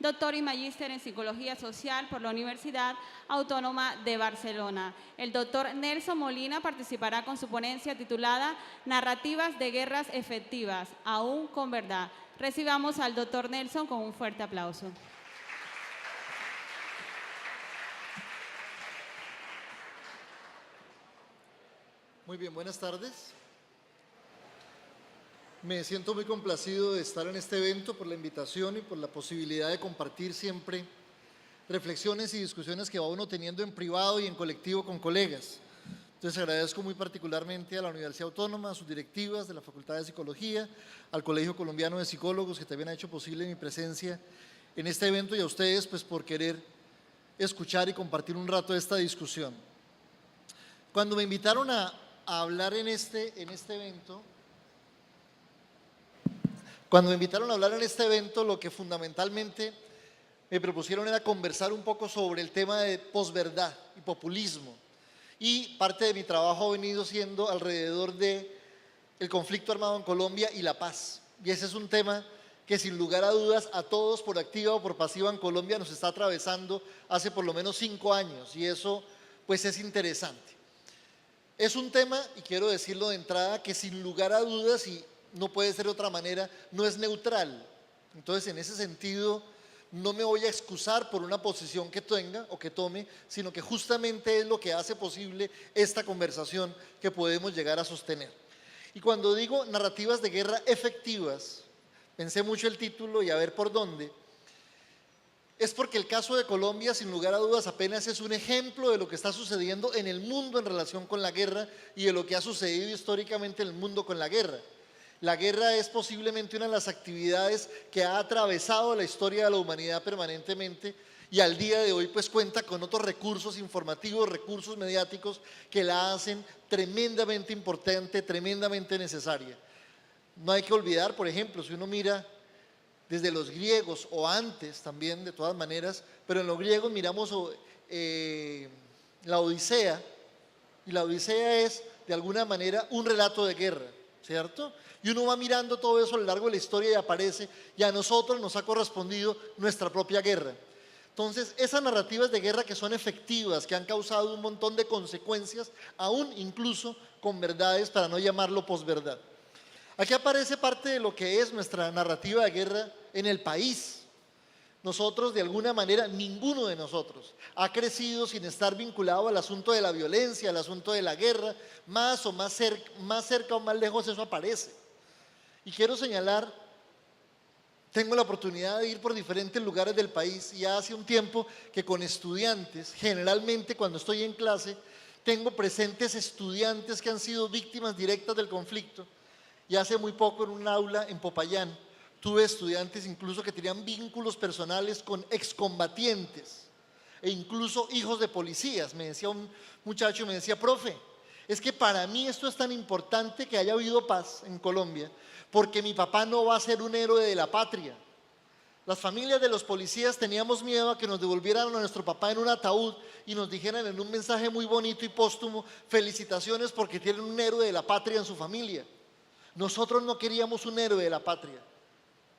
doctor y magíster en Psicología Social por la Universidad Autónoma de Barcelona. El doctor Nelson Molina participará con su ponencia titulada Narrativas de guerras efectivas, aún con verdad. Recibamos al doctor Nelson con un fuerte aplauso. Muy bien, buenas tardes. Me siento muy complacido de estar en este evento por la invitación y por la posibilidad de compartir siempre reflexiones y discusiones que va uno teniendo en privado y en colectivo con colegas. Entonces agradezco muy particularmente a la Universidad Autónoma, a sus directivas de la Facultad de Psicología, al Colegio Colombiano de Psicólogos que también ha hecho posible mi presencia en este evento y a ustedes pues por querer escuchar y compartir un rato de esta discusión. Cuando me invitaron a hablar en este evento, lo que fundamentalmente me propusieron era conversar un poco sobre el tema de posverdad y populismo. Y parte de mi trabajo ha venido siendo alrededor del conflicto armado en Colombia y la paz. Y ese es un tema que sin lugar a dudas a todos por activa o por pasiva en Colombia nos está atravesando hace por lo menos 5 años y eso pues es interesante. Es un tema, y quiero decirlo de entrada, que sin lugar a dudas, y no puede ser de otra manera, no es neutral. Entonces, en ese sentido, no me voy a excusar por una posición que tenga o que tome, sino que justamente es lo que hace posible esta conversación que podemos llegar a sostener. Y cuando digo narrativas de guerra efectivas, pensé mucho el título y a ver por dónde, es porque el caso de Colombia, sin lugar a dudas, apenas es un ejemplo de lo que está sucediendo en el mundo en relación con la guerra y de lo que ha sucedido históricamente en el mundo con la guerra. La guerra es posiblemente una de las actividades que ha atravesado la historia de la humanidad permanentemente y al día de hoy pues cuenta con otros recursos informativos, recursos mediáticos que la hacen tremendamente importante, tremendamente necesaria. No hay que olvidar, por ejemplo, si uno mira desde los griegos o antes también de todas maneras, pero en los griegos miramos la Odisea, y la Odisea es de alguna manera un relato de guerra, ¿cierto? Y uno va mirando todo eso a lo largo de la historia y aparece, y a nosotros nos ha correspondido nuestra propia guerra. Entonces, esas narrativas de guerra que son efectivas, que han causado un montón de consecuencias, aún incluso con verdades, para no llamarlo posverdad. Aquí aparece parte de lo que es nuestra narrativa de guerra en el país. Nosotros, de alguna manera, ninguno de nosotros ha crecido sin estar vinculado al asunto de la violencia, al asunto de la guerra, más cerca o más lejos eso aparece. Y quiero señalar, tengo la oportunidad de ir por diferentes lugares del país y hace un tiempo que con estudiantes, generalmente cuando estoy en clase, tengo presentes estudiantes que han sido víctimas directas del conflicto. Y hace muy poco en un aula en Popayán tuve estudiantes incluso que tenían vínculos personales con excombatientes e incluso hijos de policías. Me decía un muchacho, me decía, profe, es que para mí esto es tan importante que haya habido paz en Colombia porque mi papá no va a ser un héroe de la patria. Las familias de los policías teníamos miedo a que nos devolvieran a nuestro papá en un ataúd y nos dijeran en un mensaje muy bonito y póstumo, felicitaciones porque tienen un héroe de la patria en su familia. Nosotros no queríamos un héroe de la patria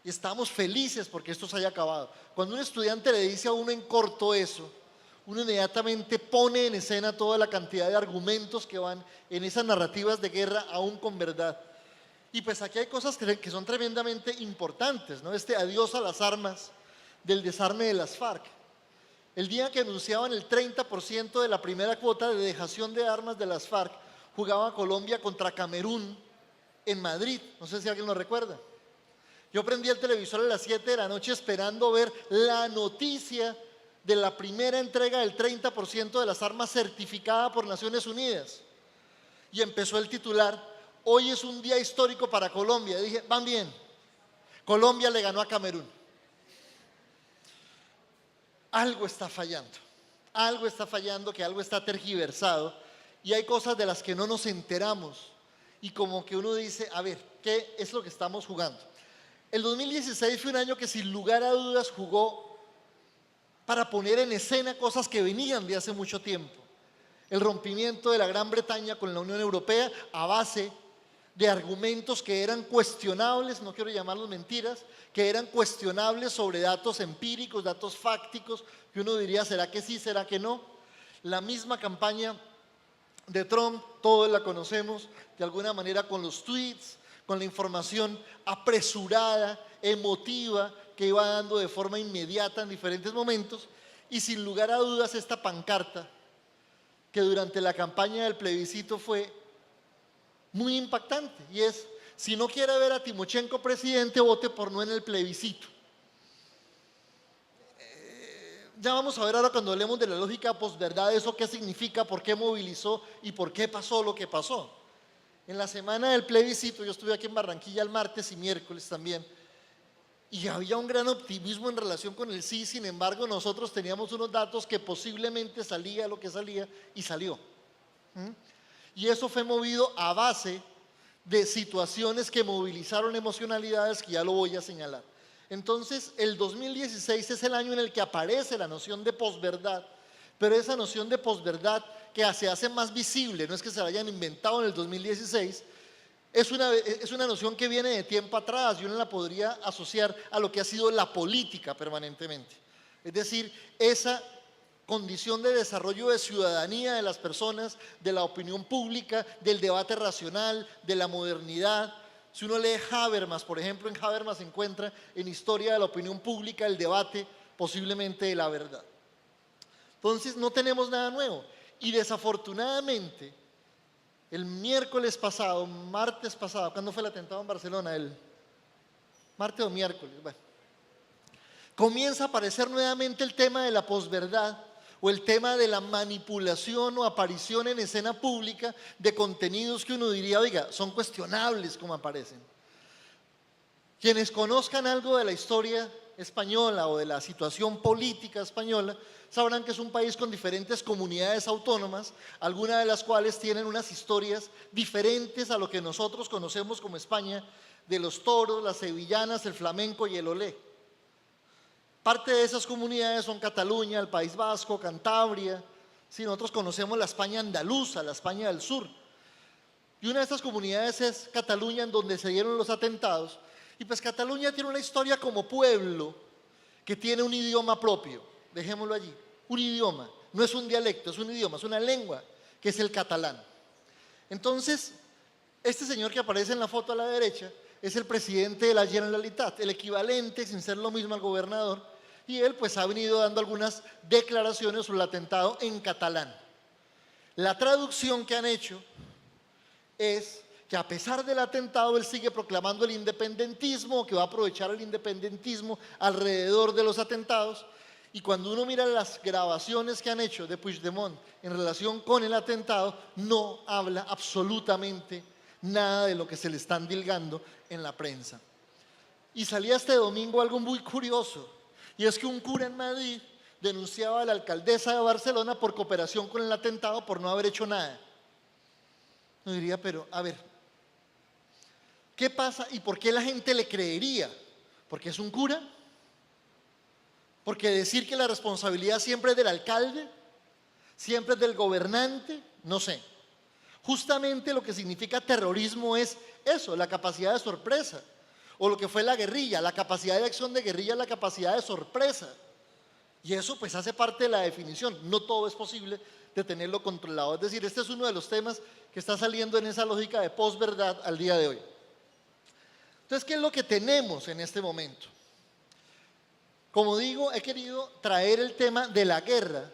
y estamos felices porque esto se haya acabado. Cuando un estudiante le dice a uno en corto eso, uno inmediatamente pone en escena toda la cantidad de argumentos que van en esas narrativas de guerra aún con verdad. Y pues aquí hay cosas que son tremendamente importantes, ¿no? Este adiós a las armas del desarme de las FARC. El día que anunciaban el 30% de la primera cuota de dejación de armas de las FARC, jugaba Colombia contra Camerún en Madrid, no sé si alguien lo recuerda. Yo prendí el televisor a las 7 de la noche esperando ver la noticia de la primera entrega del 30% de las armas certificada por Naciones Unidas. Y empezó el titular, hoy es un día histórico para Colombia. Y dije, van bien, Colombia le ganó a Camerún. Algo está fallando, que algo está tergiversado y hay cosas de las que no nos enteramos. Y como que uno dice, a ver, ¿qué es lo que estamos jugando? El 2016 fue un año que sin lugar a dudas jugó para poner en escena cosas que venían de hace mucho tiempo. El rompimiento de la Gran Bretaña con la Unión Europea a base de argumentos que eran cuestionables, no quiero llamarlos mentiras, que eran cuestionables sobre datos empíricos, datos fácticos, que uno diría, ¿será que sí, será que no? La misma campaña de Trump, todos la conocemos, de alguna manera con los tweets, con la información apresurada, emotiva, que iba dando de forma inmediata en diferentes momentos, y sin lugar a dudas esta pancarta, que durante la campaña del plebiscito fue muy impactante, y es: si no quiere ver a Timochenko presidente, vote por no en el plebiscito. Ya vamos a ver ahora, cuando hablemos de la lógica posverdad, eso qué significa, por qué movilizó y por qué pasó lo que pasó. En la semana del plebiscito, yo estuve aquí en Barranquilla el martes y miércoles también, y había un gran optimismo en relación con el sí. Sin embargo, nosotros teníamos unos datos que posiblemente salía lo que salía, y salió. Y eso fue movido a base de situaciones que movilizaron emocionalidades, que ya lo voy a señalar. Entonces, el 2016 es el año en el que aparece la noción de posverdad, pero esa noción de posverdad que se hace más visible, no es que se la hayan inventado en el 2016, es una noción que viene de tiempo atrás, y uno la podría asociar a lo que ha sido la política permanentemente. Es decir, esa condición de desarrollo de ciudadanía de las personas, de la opinión pública, del debate racional, de la modernidad. Si uno lee Habermas, por ejemplo, en Habermas se encuentra en Historia de la Opinión Pública el debate posiblemente de la verdad. Entonces no tenemos nada nuevo, y desafortunadamente el miércoles pasado, martes pasado, ¿cuándo fue el atentado en Barcelona? ¿El martes o miércoles? Bueno, comienza a aparecer nuevamente el tema de la posverdad, o el tema de la manipulación o aparición en escena pública de contenidos que uno diría, oiga, son cuestionables como aparecen. Quienes conozcan algo de la historia española o de la situación política española, sabrán que es un país con diferentes comunidades autónomas, algunas de las cuales tienen unas historias diferentes a lo que nosotros conocemos como España, de los toros, las sevillanas, el flamenco y el olé. Parte de esas comunidades son Cataluña, el País Vasco, Cantabria. Sí, nosotros conocemos la España andaluza, la España del sur. Y una de estas comunidades es Cataluña, en donde se dieron los atentados. Y pues Cataluña tiene una historia como pueblo que tiene un idioma propio, dejémoslo allí, un idioma, no es un dialecto, es un idioma, es una lengua, que es el catalán. Entonces, este señor que aparece en la foto a la derecha es el presidente de la Generalitat, el equivalente, sin ser lo mismo, al gobernador, y él pues ha venido dando algunas declaraciones sobre el atentado en catalán. La traducción que han hecho es que a pesar del atentado él sigue proclamando el independentismo, que va a aprovechar el independentismo alrededor de los atentados, y cuando uno mira las grabaciones que han hecho de Puigdemont en relación con el atentado, no habla absolutamente nada de lo que se le están dilgando en la prensa. Y salía este domingo algo muy curioso, y es que un cura en Madrid denunciaba a la alcaldesa de Barcelona por cooperación con el atentado, por no haber hecho nada. Yo diría, pero a ver, ¿qué pasa y por qué la gente le creería? ¿Porque es un cura? ¿Porque decir que la responsabilidad siempre es del alcalde? ¿Siempre es del gobernante? No sé. Justamente lo que significa terrorismo es eso, la capacidad de sorpresa. O lo que fue la guerrilla, la capacidad de acción de guerrilla es la capacidad de sorpresa. Y eso pues hace parte de la definición. No todo es posible de tenerlo controlado. Es decir, este es uno de los temas que está saliendo en esa lógica de posverdad al día de hoy. Entonces, ¿qué es lo que tenemos en este momento? Como digo, he querido traer el tema de la guerra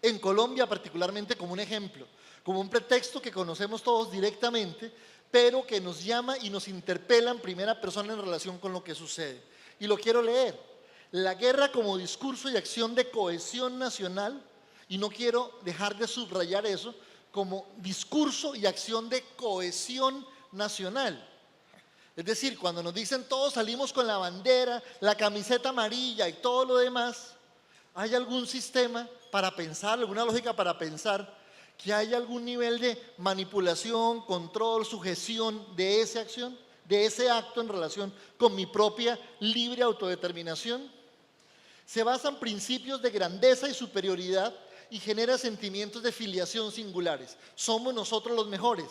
en Colombia particularmente como un ejemplo, como un pretexto que conocemos todos directamente, pero que nos llama y nos interpela en primera persona en relación con lo que sucede. Y lo quiero leer. La guerra como discurso y acción de cohesión nacional, y no quiero dejar de subrayar eso, como discurso y acción de cohesión nacional. Es decir, cuando nos dicen todos salimos con la bandera, la camiseta amarilla y todo lo demás, ¿hay algún sistema para pensar, alguna lógica para pensar que haya algún nivel de manipulación, control, sujeción de esa acción, de ese acto en relación con mi propia libre autodeterminación? Se basan principios de grandeza y superioridad y genera sentimientos de filiación singulares. Somos nosotros los mejores.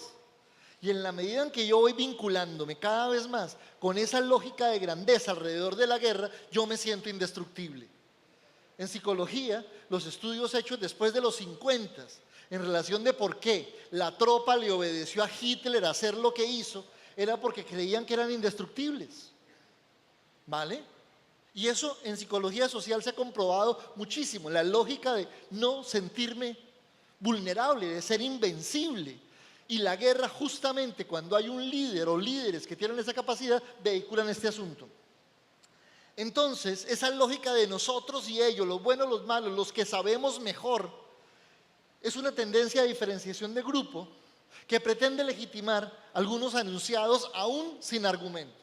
Y en la medida en que yo voy vinculándome cada vez más con esa lógica de grandeza alrededor de la guerra, yo me siento indestructible. En psicología, los estudios hechos después de los 50 en relación de por qué la tropa le obedeció a Hitler a hacer lo que hizo, era porque creían que eran indestructibles. ¿Vale? Y eso en psicología social se ha comprobado muchísimo, la lógica de no sentirme vulnerable, de ser invencible. Y la guerra, justamente cuando hay un líder o líderes que tienen esa capacidad, vehiculan este asunto. Entonces, esa lógica de nosotros y ellos, los buenos, los malos, los que sabemos mejor, es una tendencia de diferenciación de grupo que pretende legitimar algunos enunciados aún sin argumentos.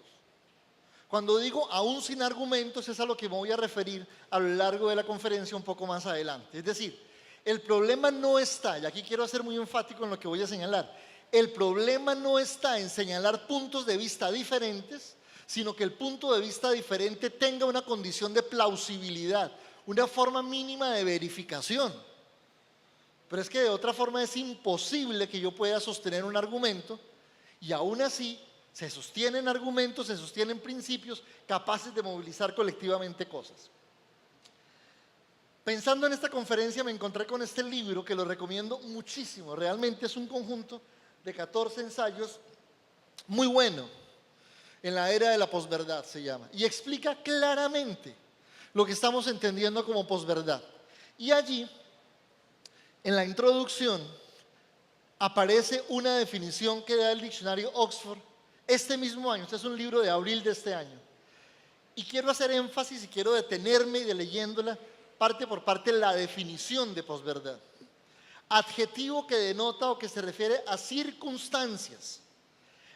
Cuando digo aún sin argumentos, es a lo que me voy a referir a lo largo de la conferencia un poco más adelante. Es decir, el problema no está, y aquí quiero ser muy enfático en lo que voy a señalar, el problema no está en señalar puntos de vista diferentes, sino que el punto de vista diferente tenga una condición de plausibilidad, una forma mínima de verificación. Pero es que de otra forma es imposible que yo pueda sostener un argumento y aún así se sostienen argumentos, se sostienen principios capaces de movilizar colectivamente cosas. Pensando en esta conferencia me encontré con este libro que lo recomiendo muchísimo, realmente es un conjunto de 14 ensayos muy bueno, en la era de la posverdad se llama, y explica claramente lo que estamos entendiendo como posverdad. Y allí, en la introducción, aparece una definición que da el diccionario Oxford este mismo año. Este es un libro de abril de este año. Y quiero hacer énfasis y quiero detenerme de leyéndola parte por parte la definición de posverdad. Adjetivo que denota o que se refiere a circunstancias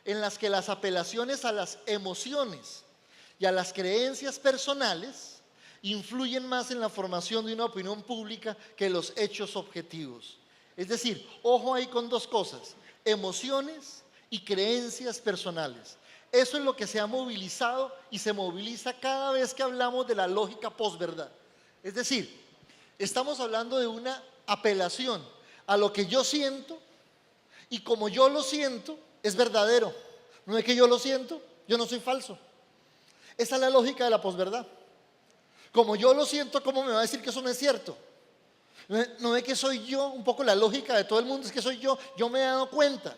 en las que las apelaciones a las emociones y a las creencias personales influyen más en la formación de una opinión pública que los hechos objetivos. Es decir, ojo ahí con dos cosas, emociones y creencias personales. Eso es lo que se ha movilizado y se moviliza cada vez que hablamos de la lógica posverdad. Es decir, estamos hablando de una apelación a lo que yo siento y como yo lo siento, es verdadero. No es que yo lo siento, yo no soy falso. Esa es la lógica de la posverdad. Como yo lo siento, ¿cómo me va a decir que eso no es cierto? No es que soy yo, un poco la lógica de todo el mundo es que soy yo me he dado cuenta.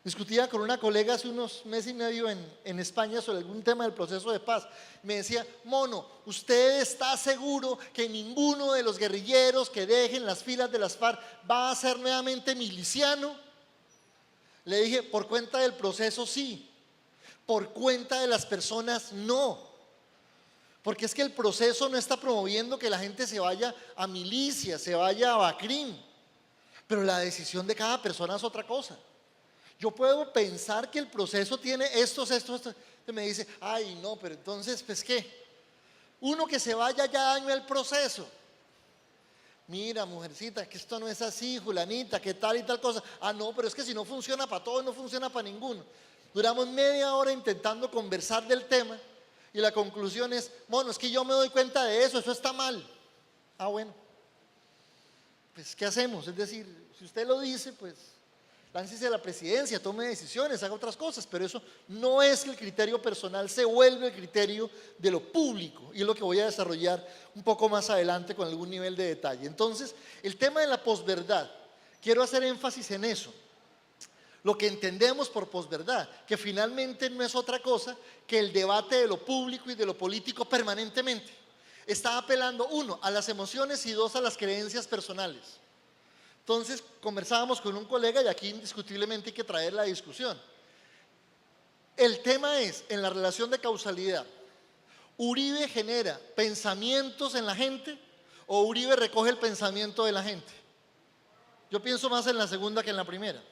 Discutía con una colega hace unos meses y medio en España sobre algún tema del proceso de paz. Me decía, Mono, ¿usted está seguro que ninguno de los guerrilleros que dejen las filas de las FARC va a ser nuevamente miliciano? Le dije, por cuenta del proceso sí, por cuenta de las personas no. Porque es que el proceso no está promoviendo que la gente se vaya a milicia, se vaya a Bacrim. Pero la decisión de cada persona es otra cosa. Yo puedo pensar que el proceso tiene estos. Y me dice, ay no, pero entonces, pues ¿qué? Uno que se vaya ya daño el proceso. Mira, mujercita, que esto no es así, Julanita, que tal y tal cosa. Ah, no, pero es que si no funciona para todos, no funciona para ninguno. Duramos media hora intentando conversar del tema y la conclusión es, bueno, es que yo me doy cuenta de eso está mal. Ah, bueno. Pues, ¿qué hacemos? Es decir, si usted lo dice, pues láncese a la presidencia, tome decisiones, haga otras cosas, pero eso no es que el criterio personal se vuelve el criterio de lo público, y es lo que voy a desarrollar un poco más adelante con algún nivel de detalle. Entonces, el tema de la posverdad, quiero hacer énfasis en eso, lo que entendemos por posverdad, que finalmente no es otra cosa que el debate de lo público y de lo político permanentemente. Está apelando, uno, a las emociones y dos, a las creencias personales. Entonces conversábamos con un colega y aquí indiscutiblemente hay que traer la discusión. El tema es, en la relación de causalidad, ¿Uribe genera pensamientos en la gente o Uribe recoge el pensamiento de la gente? Yo pienso más en la segunda que en la primera.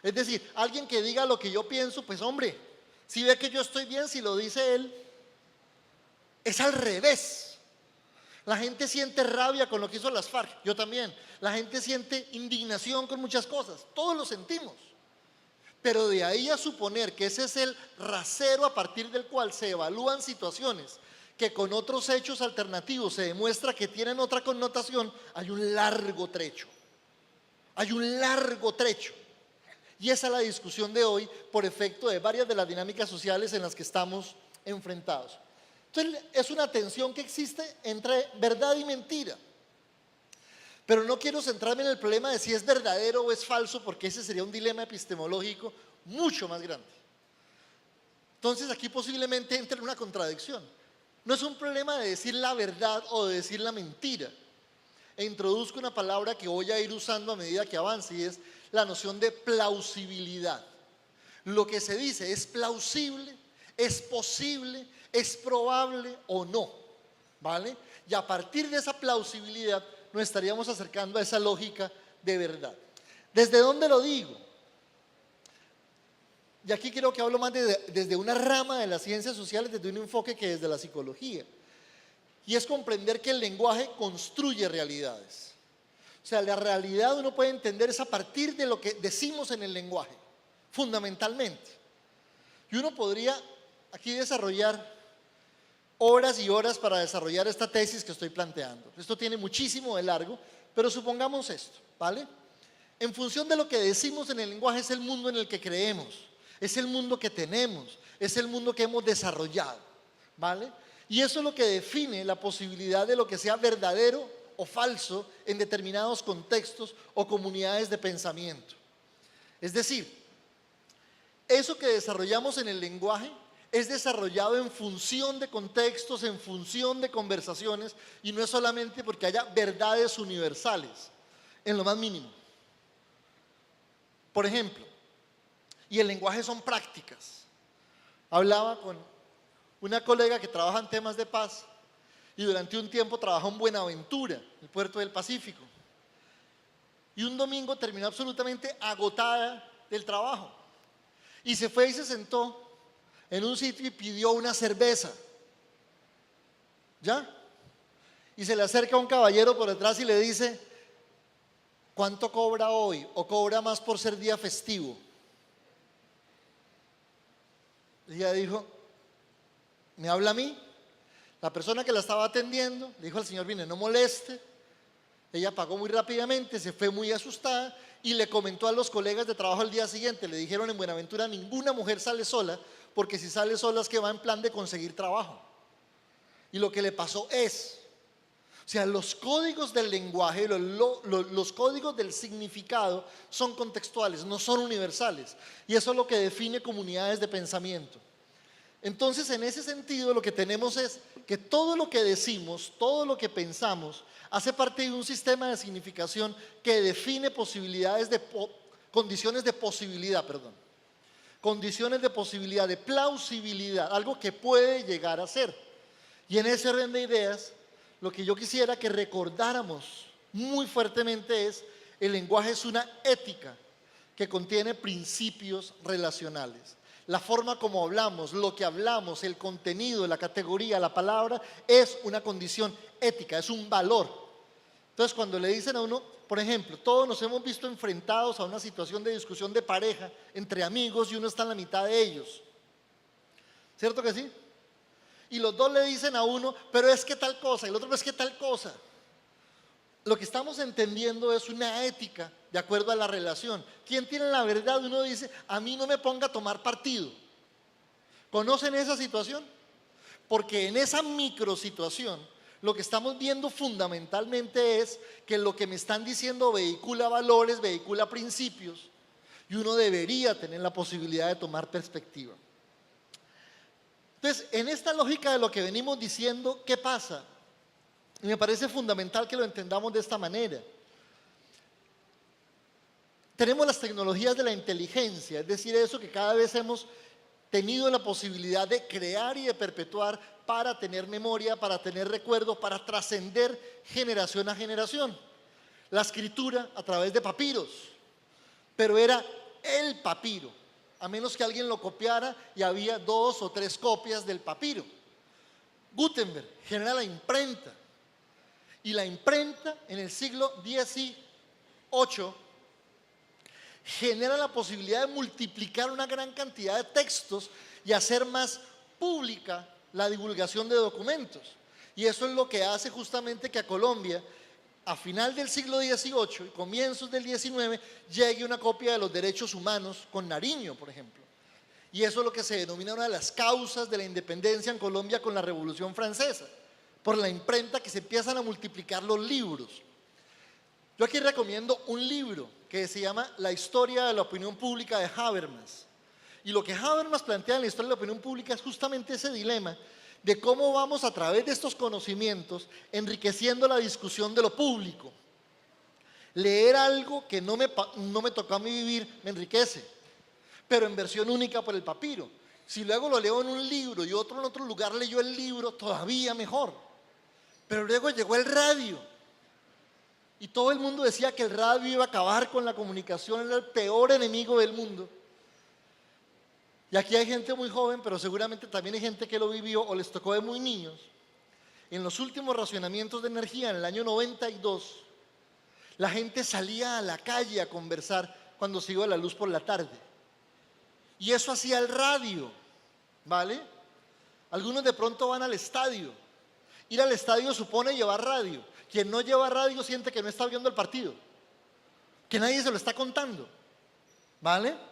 Es decir, alguien que diga lo que yo pienso, pues hombre, si ve que yo estoy bien, si lo dice él, es al revés. La gente siente rabia con lo que hizo las FARC, yo también. La gente siente indignación con muchas cosas, todos lo sentimos. Pero de ahí a suponer que ese es el rasero a partir del cual se evalúan situaciones que con otros hechos alternativos se demuestra que tienen otra connotación, hay un largo trecho. Hay un largo trecho. Y esa es la discusión de hoy por efecto de varias de las dinámicas sociales en las que estamos enfrentados. Entonces es una tensión que existe entre verdad y mentira. Pero no quiero centrarme en el problema de si es verdadero o es falso, porque ese sería un dilema epistemológico mucho más grande. Entonces aquí posiblemente entre una contradicción. No es un problema de decir la verdad o de decir la mentira. E introduzco una palabra que voy a ir usando a medida que avance y es la noción de plausibilidad. Lo que se dice es plausible, es posible, es probable o no, ¿vale? Y a partir de esa plausibilidad nos estaríamos acercando a esa lógica de verdad. ¿Desde dónde lo digo? Y aquí creo que hablo más desde una rama de las ciencias sociales, desde un enfoque que desde la psicología. Y es comprender que el lenguaje construye realidades. O sea, la realidad uno puede entender es a partir de lo que decimos en el lenguaje, fundamentalmente. Y uno podría aquí desarrollar horas y horas para desarrollar esta tesis que estoy planteando. Esto tiene muchísimo de largo, pero supongamos esto, ¿vale? En función de lo que decimos en el lenguaje es el mundo en el que creemos, es el mundo que tenemos, es el mundo que hemos desarrollado, ¿vale? Y eso es lo que define la posibilidad de lo que sea verdadero o falso en determinados contextos o comunidades de pensamiento. Es decir, eso que desarrollamos en el lenguaje es desarrollado en función de contextos, en función de conversaciones, y no es solamente porque haya verdades universales, en lo más mínimo. Por ejemplo, y el lenguaje son prácticas. Hablaba con una colega que trabaja en temas de paz y durante un tiempo trabajó en Buenaventura, el puerto del Pacífico. Y un domingo terminó absolutamente agotada del trabajo. Y se fue y se sentó en un sitio y pidió una cerveza. ¿Ya? Y se le acerca un caballero por detrás y le dice: ¿cuánto cobra hoy? ¿O cobra más por ser día festivo? Y ella dijo: ¿me habla a mí? La persona que la estaba atendiendo le dijo al señor: viene, no moleste. Ella pagó muy rápidamente, se fue muy asustada y le comentó a los colegas de trabajo al día siguiente. Le dijeron: en Buenaventura ninguna mujer sale sola, porque si sale sola es que va en plan de conseguir trabajo. Y lo que le pasó es, o sea, los códigos del lenguaje, los códigos del significado son contextuales, no son universales. Y eso es lo que define comunidades de pensamiento. Entonces, en ese sentido, lo que tenemos es que todo lo que decimos, todo lo que pensamos, hace parte de un sistema de significación que define posibilidades condiciones de posibilidad, condiciones de posibilidad, de plausibilidad, algo que puede llegar a ser. Y en ese orden de ideas, lo que yo quisiera que recordáramos muy fuertemente es: el lenguaje es una ética que contiene principios relacionales. La forma como hablamos, lo que hablamos, el contenido, la categoría, la palabra, es una condición ética, es un valor. Entonces, cuando le dicen a uno, por ejemplo, todos nos hemos visto enfrentados a una situación de discusión de pareja entre amigos y uno está en la mitad de ellos. ¿Cierto que sí? Y los dos le dicen a uno: pero es que tal cosa, y el otro: es que tal cosa. Lo que estamos entendiendo es una ética de acuerdo a la relación. ¿Quién tiene la verdad? Uno dice: a mí no me ponga a tomar partido. ¿Conocen esa situación? Porque en esa microsituación lo que estamos viendo fundamentalmente es que lo que me están diciendo vehicula valores, vehicula principios, y uno debería tener la posibilidad de tomar perspectiva. Entonces, en esta lógica de lo que venimos diciendo, ¿qué pasa? Y me parece fundamental que lo entendamos de esta manera. Tenemos las tecnologías de la inteligencia, es decir, eso que cada vez hemos tenido la posibilidad de crear y de perpetuar para tener memoria, para tener recuerdos, para trascender generación a generación. La escritura a través de papiros, pero era el papiro, a menos que alguien lo copiara y había 2 o 3 copias del papiro. Gutenberg genera la imprenta. Y la imprenta en el siglo XVIII genera la posibilidad de multiplicar una gran cantidad de textos y hacer más pública la divulgación de documentos. Y eso es lo que hace justamente que a Colombia, a final del siglo XVIII y comienzos del XIX llegue una copia de los derechos humanos con Nariño, por ejemplo. Y eso es lo que se denomina una de las causas de la independencia en Colombia con la Revolución Francesa, por la imprenta, que se empiezan a multiplicar los libros. Yo aquí recomiendo un libro que se llama La historia de la opinión pública de Habermas. Y lo que Habermas plantea en la historia de la opinión pública es justamente ese dilema de cómo vamos a través de estos conocimientos enriqueciendo la discusión de lo público. Leer algo que no me tocó a mí vivir me enriquece, pero en versión única por el papiro. Si luego lo leo en un libro y otro en otro lugar leyó el libro, todavía mejor. Pero luego llegó el radio y todo el mundo decía que el radio iba a acabar con la comunicación, era el peor enemigo del mundo. Y aquí hay gente muy joven, pero seguramente también hay gente que lo vivió o les tocó de muy niños. En los últimos racionamientos de energía, en el año 92, la gente salía a la calle a conversar cuando se iba la luz por la tarde. Y eso hacía el radio, ¿vale? Algunos de pronto van al estadio. Ir al estadio supone llevar radio. Quien no lleva radio siente que no está viendo el partido, que nadie se lo está contando, ¿vale?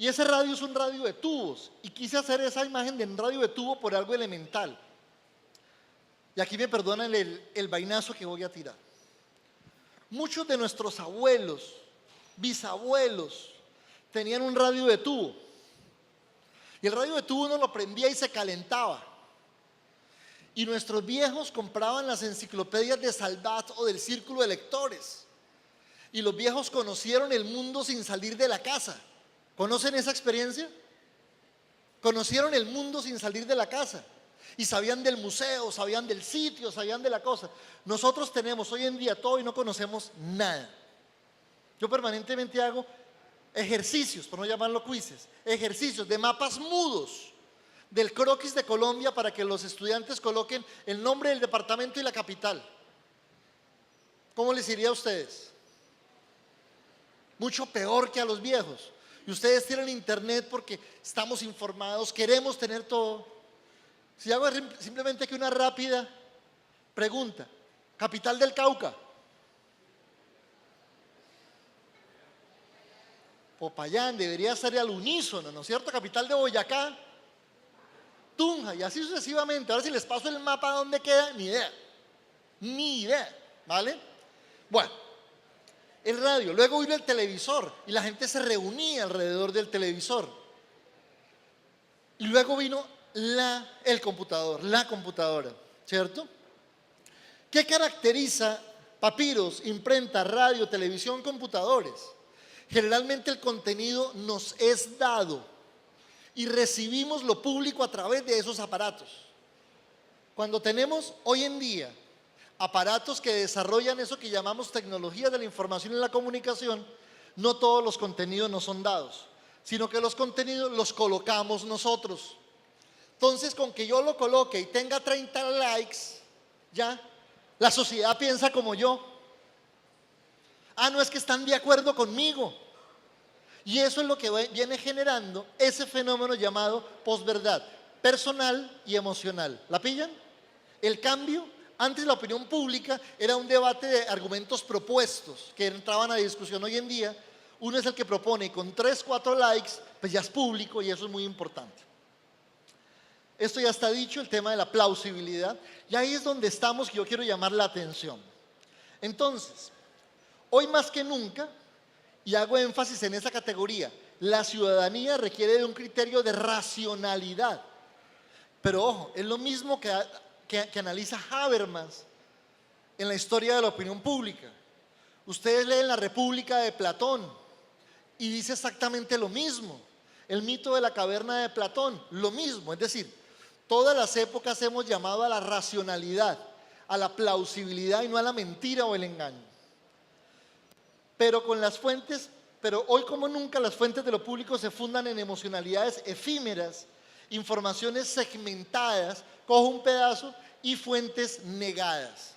Y ese radio es un radio de tubos, y quise hacer esa imagen de un radio de tubo por algo elemental. Y aquí me perdonan el vainazo que voy a tirar. Muchos de nuestros abuelos, bisabuelos, tenían un radio de tubo. Y el radio de tubo uno lo prendía y se calentaba. Y nuestros viejos compraban las enciclopedias de Salvat o del Círculo de Lectores. Y los viejos conocieron el mundo sin salir de la casa. ¿Conocen esa experiencia? Conocieron el mundo sin salir de la casa. Y sabían del museo, sabían del sitio, sabían de la cosa. Nosotros tenemos hoy en día todo y no conocemos nada. Yo permanentemente hago ejercicios, por no llamarlo quizzes, ejercicios de mapas mudos del croquis de Colombia para que los estudiantes coloquen el nombre del departamento y la capital. ¿Cómo les iría a ustedes? Mucho peor que a los viejos. Y ustedes tienen internet porque estamos informados, queremos tener todo. Si hago simplemente aquí una rápida pregunta: capital del Cauca. Popayán, debería ser al unísono, ¿no es cierto? Capital de Boyacá, Tunja, y así sucesivamente. Ahora si les paso el mapa dónde queda, ni idea. Ni idea, ¿vale? Bueno, el radio, luego vino el televisor y la gente se reunía alrededor del televisor. Y luego vino el computador, la computadora, ¿cierto? ¿Qué caracteriza papiros, imprenta, radio, televisión, computadores? Generalmente el contenido nos es dado y recibimos lo público a través de esos aparatos. Cuando tenemos hoy en día aparatos que desarrollan eso que llamamos tecnología de la información y la comunicación, no todos los contenidos nos son dados, sino que los contenidos los colocamos nosotros. Entonces, con que yo lo coloque y tenga 30 likes, ya, la sociedad piensa como yo. Ah, no, es que están de acuerdo conmigo. Y eso es lo que viene generando ese fenómeno llamado posverdad, personal y emocional. ¿La pillan? El cambio, antes la opinión pública era un debate de argumentos propuestos que entraban a discusión. Hoy en día, uno es el que propone y con 3, 4 likes, pues ya es público y eso es muy importante. Esto ya está dicho, el tema de la plausibilidad, y ahí es donde estamos, que yo quiero llamar la atención. Entonces, hoy más que nunca, y hago énfasis en esa categoría, la ciudadanía requiere de un criterio de racionalidad. Pero ojo, es lo mismo que analiza Habermas en la historia de la opinión pública. Ustedes leen La República de Platón y dice exactamente lo mismo. El mito de la caverna de Platón, lo mismo. Es decir, todas las épocas hemos llamado a la racionalidad, a la plausibilidad y no a la mentira o el engaño. Pero hoy como nunca las fuentes de lo público se fundan en emocionalidades efímeras, informaciones segmentadas, cojo un pedazo, y fuentes negadas.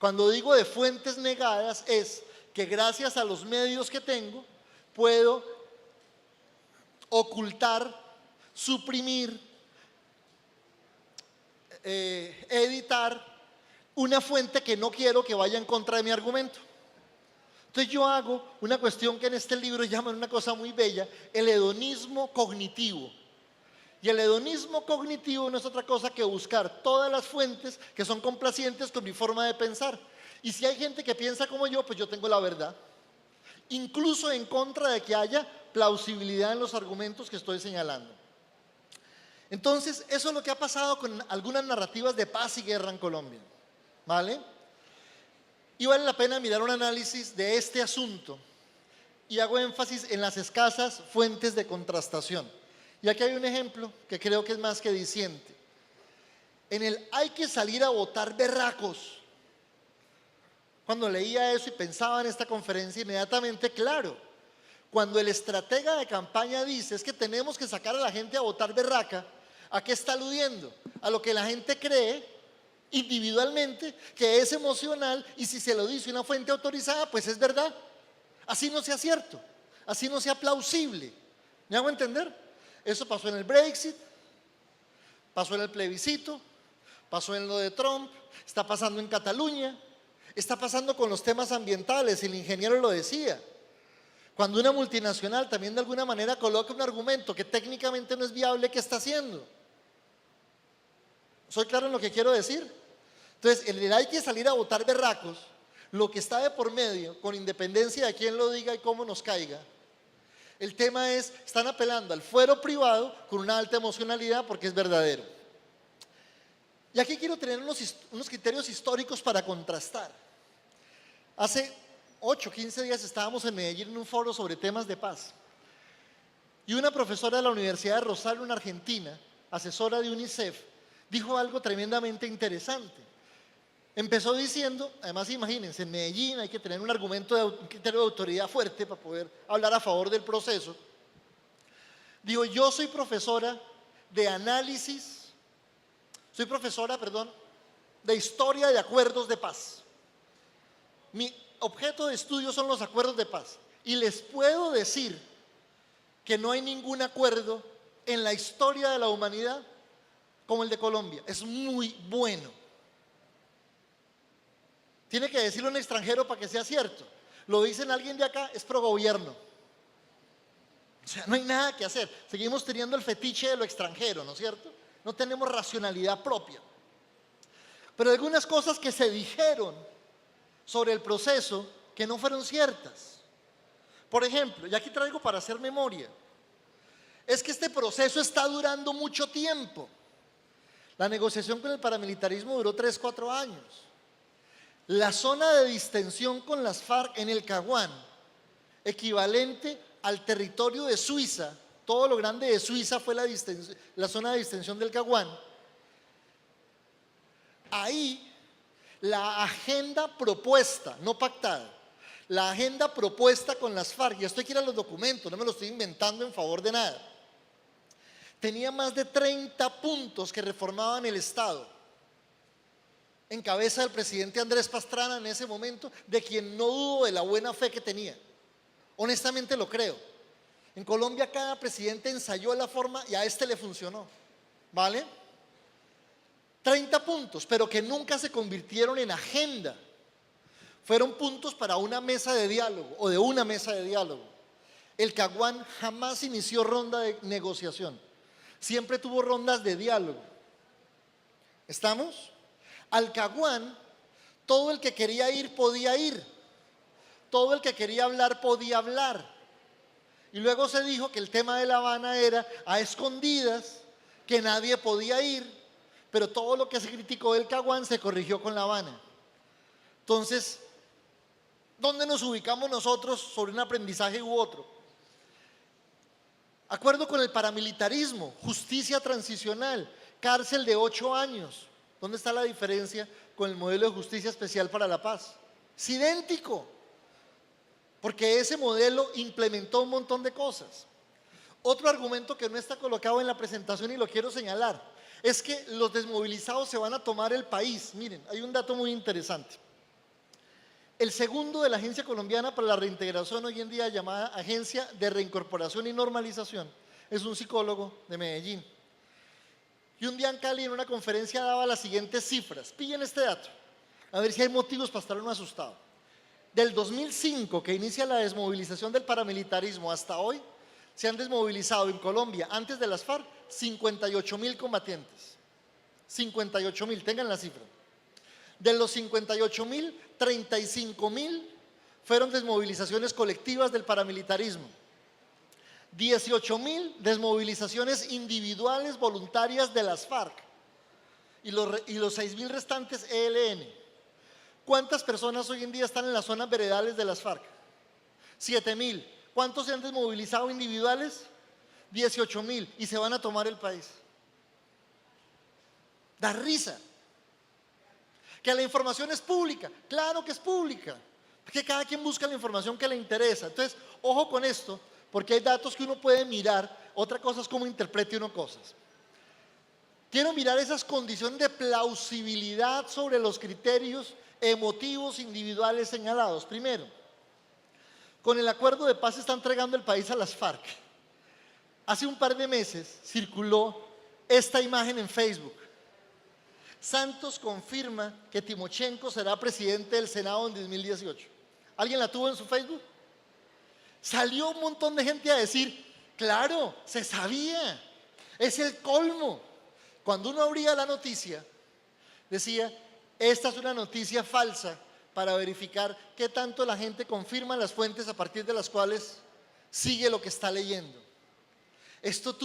Cuando digo de fuentes negadas es que gracias a los medios que tengo puedo ocultar, suprimir, editar una fuente que no quiero que vaya en contra de mi argumento. Entonces yo hago una cuestión que en este libro llaman una cosa muy bella, el hedonismo cognitivo. Y el hedonismo cognitivo no es otra cosa que buscar todas las fuentes que son complacientes con mi forma de pensar. Y si hay gente que piensa como yo, pues yo tengo la verdad. Incluso en contra de que haya plausibilidad en los argumentos que estoy señalando. Entonces, eso es lo que ha pasado con algunas narrativas de paz y guerra en Colombia. ¿Vale? Y vale la pena mirar un análisis de este asunto. Y hago énfasis en las escasas fuentes de contrastación. Y aquí hay un ejemplo que creo que es más que diciente. En el hay que salir a votar berracos. Cuando leía eso y pensaba en esta conferencia, inmediatamente, claro, cuando el estratega de campaña dice es que tenemos que sacar a la gente a votar berraca, ¿a qué está aludiendo? A lo que la gente cree individualmente, que es emocional, y si se lo dice una fuente autorizada, pues es verdad. Así no sea cierto, así no sea plausible. ¿Me hago entender? Eso pasó en el Brexit, pasó en el plebiscito, pasó en lo de Trump, está pasando en Cataluña, está pasando con los temas ambientales, el ingeniero lo decía. Cuando una multinacional también de alguna manera coloca un argumento que técnicamente no es viable, ¿qué está haciendo? ¿Soy claro en lo que quiero decir? Entonces, en el hay que salir a votar berracos, lo que está de por medio, con independencia de quién lo diga y cómo nos caiga, el tema es, están apelando al fuero privado con una alta emocionalidad porque es verdadero. Y aquí quiero tener unos criterios históricos para contrastar. Hace 8 o 15 días estábamos en Medellín en un foro sobre temas de paz. Y una profesora de la Universidad de Rosario en Argentina, asesora de UNICEF, dijo algo tremendamente interesante. Empezó diciendo, además imagínense, en Medellín hay que tener un criterio de autoridad fuerte para poder hablar a favor del proceso. Digo, yo soy profesora de de historia de acuerdos de paz. Mi objeto de estudio son los acuerdos de paz. Y les puedo decir que no hay ningún acuerdo en la historia de la humanidad como el de Colombia. Es muy bueno. Tiene que decirlo un extranjero para que sea cierto. Lo dicen alguien de acá, es pro gobierno. O sea, no hay nada que hacer. Seguimos teniendo el fetiche de lo extranjero, ¿no es cierto? No tenemos racionalidad propia. Pero algunas cosas que se dijeron sobre el proceso que no fueron ciertas. Por ejemplo, y aquí traigo para hacer memoria, es que este proceso está durando mucho tiempo. La negociación con el paramilitarismo duró 3 o 4 años. La zona de distensión con las FARC en el Caguán, equivalente al territorio de Suiza, todo lo grande de Suiza fue la zona de distensión del Caguán. Ahí la agenda propuesta, no pactada, la agenda propuesta con las FARC, y esto hay que ir a los documentos, no me lo estoy inventando en favor de nada, tenía más de 30 puntos que reformaban el Estado, en cabeza del presidente Andrés Pastrana en ese momento, de quien no dudo de la buena fe que tenía. Honestamente lo creo. En Colombia cada presidente ensayó la forma y a este le funcionó. ¿Vale? 30 puntos, pero que nunca se convirtieron en agenda. Fueron puntos para una mesa de diálogo o de una mesa de diálogo. El Caguán jamás inició ronda de negociación. Siempre tuvo rondas de diálogo. ¿Estamos? Al Caguán, todo el que quería ir podía ir. Todo el que quería hablar podía hablar. Y luego se dijo que el tema de La Habana era a escondidas, que nadie podía ir, pero todo lo que se criticó del Caguán se corrigió con La Habana. Entonces, ¿dónde nos ubicamos nosotros sobre un aprendizaje u otro? Acuerdo con el paramilitarismo, justicia transicional, cárcel de 8 años. ¿Dónde está la diferencia con el modelo de justicia especial para la paz? Es idéntico, porque ese modelo implementó un montón de cosas. Otro argumento que no está colocado en la presentación y lo quiero señalar, es que los desmovilizados se van a tomar el país. Miren, hay un dato muy interesante. El segundo de la Agencia Colombiana para la Reintegración, hoy en día llamada Agencia de Reincorporación y Normalización, es un psicólogo de Medellín. Y un día en Cali en una conferencia daba las siguientes cifras. Pillen este dato. A ver si hay motivos para estar uno asustado. Del 2005, que inicia la desmovilización del paramilitarismo, hasta hoy, se han desmovilizado en Colombia, antes de las FARC, 58.000 combatientes. 58.000, tengan la cifra. De los 58.000, 35.000 fueron desmovilizaciones colectivas del paramilitarismo. 18.000 desmovilizaciones individuales voluntarias de las FARC y los 6.000 restantes ELN. ¿Cuántas personas hoy en día están en las zonas veredales de las FARC? 7.000. ¿Cuántos se han desmovilizado individuales? 18.000 y se van a tomar el país. Da risa. Que la información es pública, claro que es pública, que cada quien busca la información que le interesa. Entonces, ojo con esto, porque hay datos que uno puede mirar, otra cosa es cómo interprete uno cosas. Quiero mirar esas condiciones de plausibilidad sobre los criterios emotivos individuales señalados. Primero, con el acuerdo de paz se está entregando el país a las FARC. Hace un par de meses circuló esta imagen en Facebook. Santos confirma que Timochenko será presidente del Senado en 2018. ¿Alguien la tuvo en su Facebook? Salió un montón de gente a decir, claro, se sabía, es el colmo. Cuando uno abría la noticia, decía, esta es una noticia falsa para verificar qué tanto la gente confirma las fuentes a partir de las cuales sigue lo que está leyendo. Esto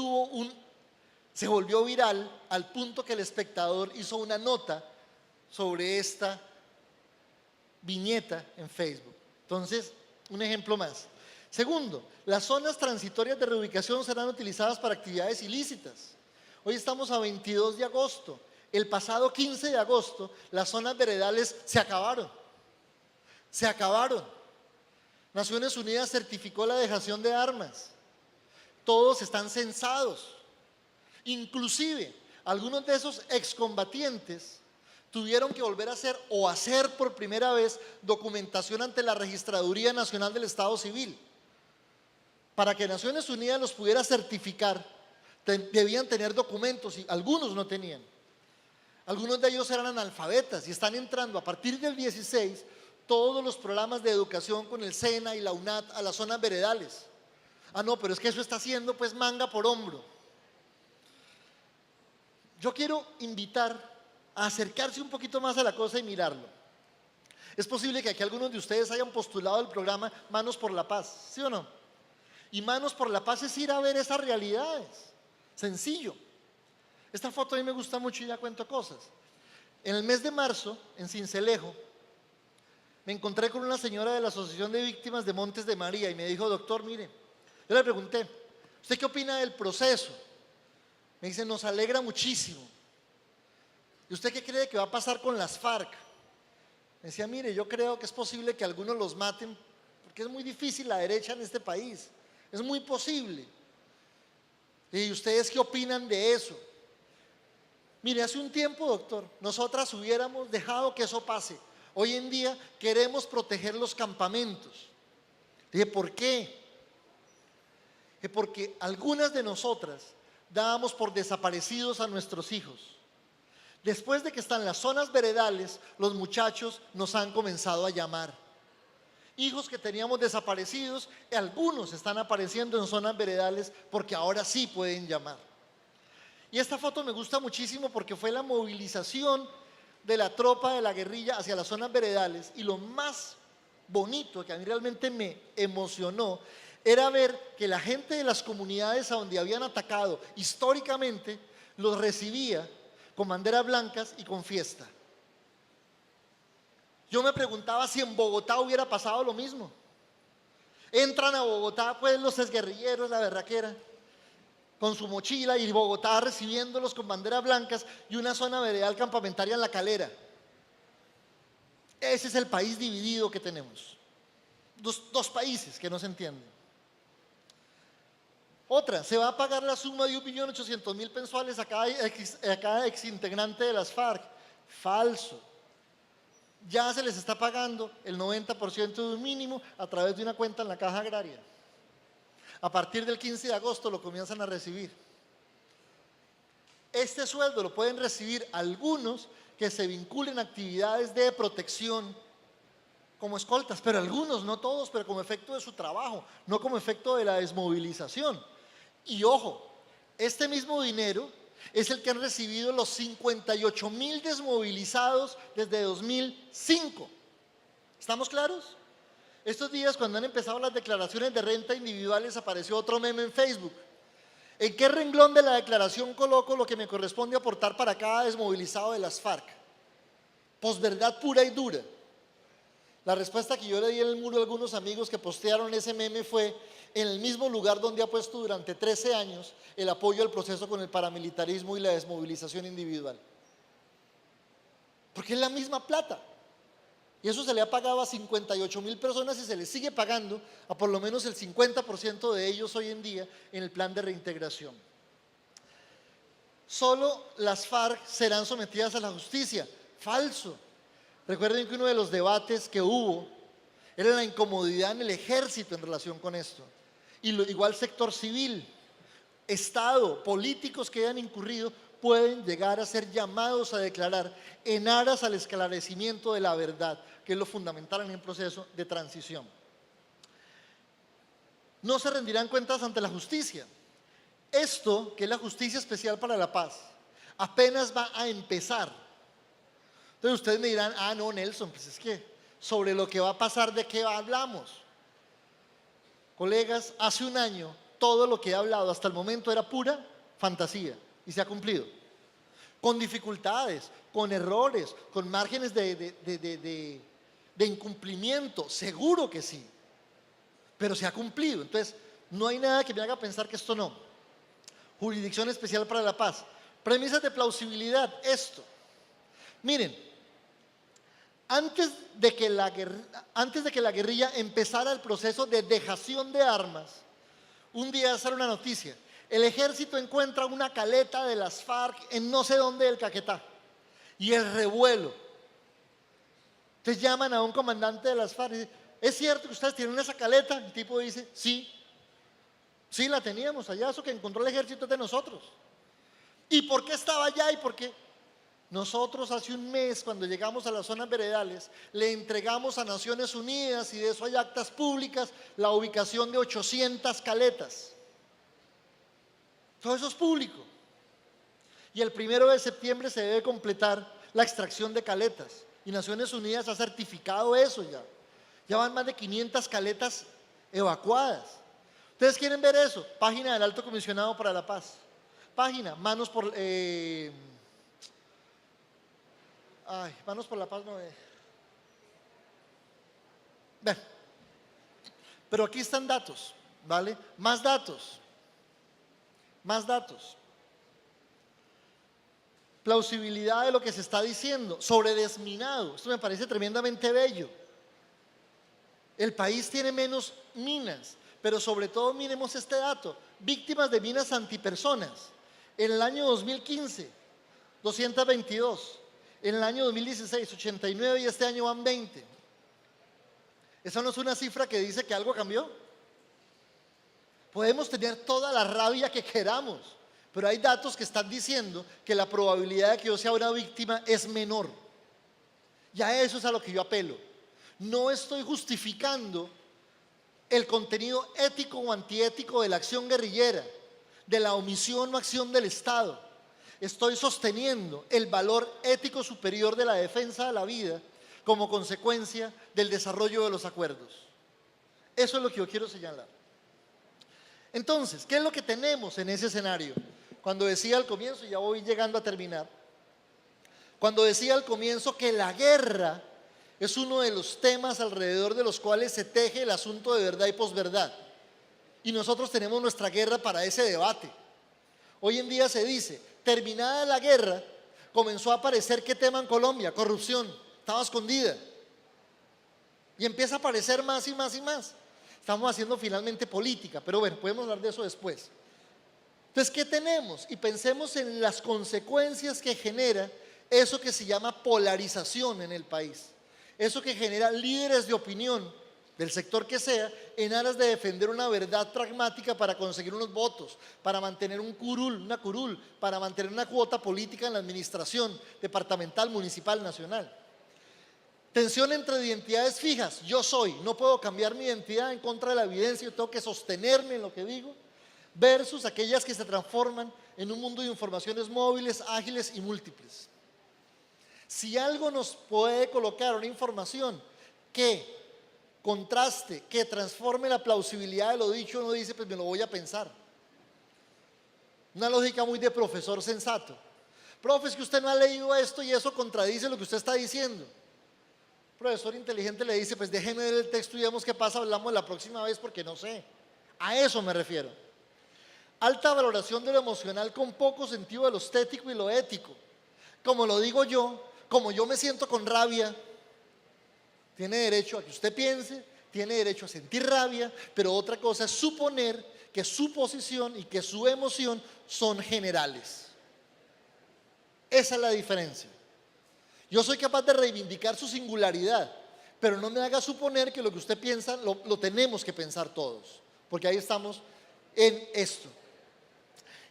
se volvió viral al punto que El Espectador hizo una nota sobre esta viñeta en Facebook. Entonces, un ejemplo más. Segundo, las zonas transitorias de reubicación serán utilizadas para actividades ilícitas. Hoy estamos a 22 de agosto. El pasado 15 de agosto, las zonas veredales se acabaron. Se acabaron. Naciones Unidas certificó la dejación de armas. Todos están censados. Inclusive, algunos de esos excombatientes tuvieron que volver a hacer o hacer por primera vez documentación ante la Registraduría Nacional del Estado Civil. Para que Naciones Unidas los pudiera certificar, debían tener documentos y algunos no tenían. Algunos de ellos eran analfabetas y están entrando a partir del 16 todos los programas de educación con el SENA y la UNAT a las zonas veredales. Ah, no, pero es que eso está haciendo pues manga por hombro. Yo quiero invitar a acercarse un poquito más a la cosa y mirarlo. Es posible que aquí algunos de ustedes hayan postulado el programa Manos por la Paz, ¿sí o no? Y Manos por la Paz es ir a ver esas realidades. Sencillo. Esta foto a mí me gusta mucho y ya cuento cosas. En el mes de marzo, en Sincelejo, me encontré con una señora de la Asociación de Víctimas de Montes de María y me dijo, doctor, mire, yo le pregunté, ¿usted qué opina del proceso? Me dice, nos alegra muchísimo. ¿Y usted qué cree que va a pasar con las FARC? Me decía, mire, yo creo que es posible que algunos los maten, porque es muy difícil la derecha en este país. Es muy posible. ¿Y ustedes qué opinan de eso? Mire, hace un tiempo, doctor, nosotras hubiéramos dejado que eso pase. Hoy en día queremos proteger los campamentos. Dije, ¿por qué? Porque algunas de nosotras dábamos por desaparecidos a nuestros hijos. Después de que están las zonas veredales, los muchachos nos han comenzado a llamar. Hijos que teníamos desaparecidos, algunos están apareciendo en zonas veredales porque ahora sí pueden llamar. Y esta foto me gusta muchísimo porque fue la movilización de la tropa de la guerrilla hacia las zonas veredales, y lo más bonito que a mí realmente me emocionó era ver que la gente de las comunidades a donde habían atacado históricamente los recibía con banderas blancas y con fiesta. Yo me preguntaba si en Bogotá hubiera pasado lo mismo. Entran a Bogotá pues los exguerrilleros, la berraquera, con su mochila, y Bogotá recibiéndolos con banderas blancas y una zona veredal campamentaria en La Calera. Ese es el país dividido que tenemos. Dos países que no se entienden. Otra, se va a pagar la suma de 1.800.000 mensuales a cada exintegrante de las FARC. Falso. Ya se les está pagando el 90% de un mínimo a través de una cuenta en la Caja Agraria. A partir del 15 de agosto lo comienzan a recibir. Este sueldo lo pueden recibir algunos que se vinculen a actividades de protección como escoltas, pero algunos, no todos, pero como efecto de su trabajo, no como efecto de la desmovilización. Y ojo, este mismo dinero es el que han recibido los 58.000 desmovilizados desde 2005. ¿Estamos claros? Estos días, cuando han empezado las declaraciones de renta individuales, apareció otro meme en Facebook. ¿En qué renglón de la declaración coloco lo que me corresponde aportar para cada desmovilizado de las FARC? Posverdad pura y dura. La respuesta que yo le di en el muro a algunos amigos que postearon ese meme fue: en el mismo lugar donde ha puesto durante 13 años el apoyo al proceso con el paramilitarismo y la desmovilización individual. Porque es la misma plata. Y eso se le ha pagado a 58.000 personas y se les sigue pagando a por lo menos el 50% de ellos hoy en día en el plan de reintegración. Solo las FARC serán sometidas a la justicia. Falso. Recuerden que uno de los debates que hubo era la incomodidad en el ejército en relación con esto. Y igual sector civil, Estado, políticos que hayan incurrido pueden llegar a ser llamados a declarar en aras al esclarecimiento de la verdad, que es lo fundamental en el proceso de transición. No se rendirán cuentas ante la justicia. Esto, que es la Justicia Especial para la Paz, apenas va a empezar. Entonces ustedes me dirán: ah, no, Nelson, pues es que sobre lo que va a pasar, ¿de qué hablamos? Colegas, hace un año todo lo que he hablado hasta el momento era pura fantasía y se ha cumplido. Con dificultades, con errores, con márgenes de incumplimiento, seguro que sí, pero se ha cumplido. Entonces no hay nada que me haga pensar que esto no. Jurisdicción Especial para la Paz, premisas de plausibilidad. Esto, miren, antes de que la guerrilla empezara el proceso de dejación de armas, un día sale una noticia: el ejército encuentra una caleta de las FARC en no sé dónde del Caquetá, y el revuelo. Entonces llaman a un comandante de las FARC y dicen: ¿es cierto que ustedes tienen esa caleta? El tipo dice: sí, sí la teníamos allá, eso que encontró el ejército es de nosotros. ¿Y por qué estaba allá? ¿Y por qué? Nosotros hace un mes, cuando llegamos a las zonas veredales, le entregamos a Naciones Unidas, y de eso hay actas públicas, la ubicación de 800 caletas. Todo eso es público. Y el 1 de septiembre se debe completar la extracción de caletas. Y Naciones Unidas ha certificado eso ya. Ya van más de 500 caletas evacuadas. ¿Ustedes quieren ver eso? Página del Alto Comisionado para la Paz. Página, Manos por la Paz no es. Bueno, pero aquí están datos, ¿vale? Más datos. Más datos. Plausibilidad de lo que se está diciendo sobre desminado. Esto me parece tremendamente bello. El país tiene menos minas, pero sobre todo miremos este dato: víctimas de minas antipersonas. En el año 2015, 222. En el año 2016, 89, y este año van 20. ¿Esa no es una cifra que dice que algo cambió? Podemos tener toda la rabia que queramos, pero hay datos que están diciendo que la probabilidad de que yo sea una víctima es menor. Y a eso es a lo que yo apelo. No estoy justificando el contenido ético o antiético de la acción guerrillera, de la omisión o acción del Estado. Estoy sosteniendo el valor ético superior de la defensa de la vida como consecuencia del desarrollo de los acuerdos. Eso es lo que yo quiero señalar. Entonces, ¿qué es lo que tenemos en ese escenario? Cuando decía al comienzo, ya voy llegando a terminar, cuando decía al comienzo que la guerra es uno de los temas alrededor de los cuales se teje el asunto de verdad y posverdad. Y nosotros tenemos nuestra guerra para ese debate. Hoy en día se dice: terminada la guerra, comenzó a aparecer ¿qué tema en Colombia? Corrupción, estaba escondida. Y empieza a aparecer más y más y más. Estamos haciendo finalmente política, pero bueno, podemos hablar de eso después. Entonces, ¿qué tenemos? Y pensemos en las consecuencias que genera eso que se llama polarización en el país. Eso que genera líderes de opinión del sector que sea, en aras de defender una verdad pragmática para conseguir unos votos, para mantener un curul, una curul, para mantener una cuota política en la administración departamental, municipal, nacional. Tensión entre identidades fijas, yo soy, no puedo cambiar mi identidad en contra de la evidencia, yo tengo que sostenerme en lo que digo, versus aquellas que se transforman en un mundo de informaciones móviles, ágiles y múltiples. Si algo nos puede colocar una información que contraste, que transforme la plausibilidad de lo dicho, uno dice, pues me lo voy a pensar. Una lógica muy de profesor sensato. Profe, es que usted no ha leído esto y eso contradice lo que usted está diciendo. Profesor inteligente le dice, pues déjeme ver el texto y vemos qué pasa, hablamos la próxima vez porque no sé. A eso me refiero. Alta valoración de lo emocional con poco sentido de lo estético y lo ético. Como lo digo yo, como yo me siento con rabia, tiene derecho a que usted piense, tiene derecho a sentir rabia, pero otra cosa es suponer que su posición y que su emoción son generales. Esa es la diferencia. Yo soy capaz de reivindicar su singularidad, pero no me haga suponer que lo que usted piensa lo tenemos que pensar todos, porque ahí estamos en esto.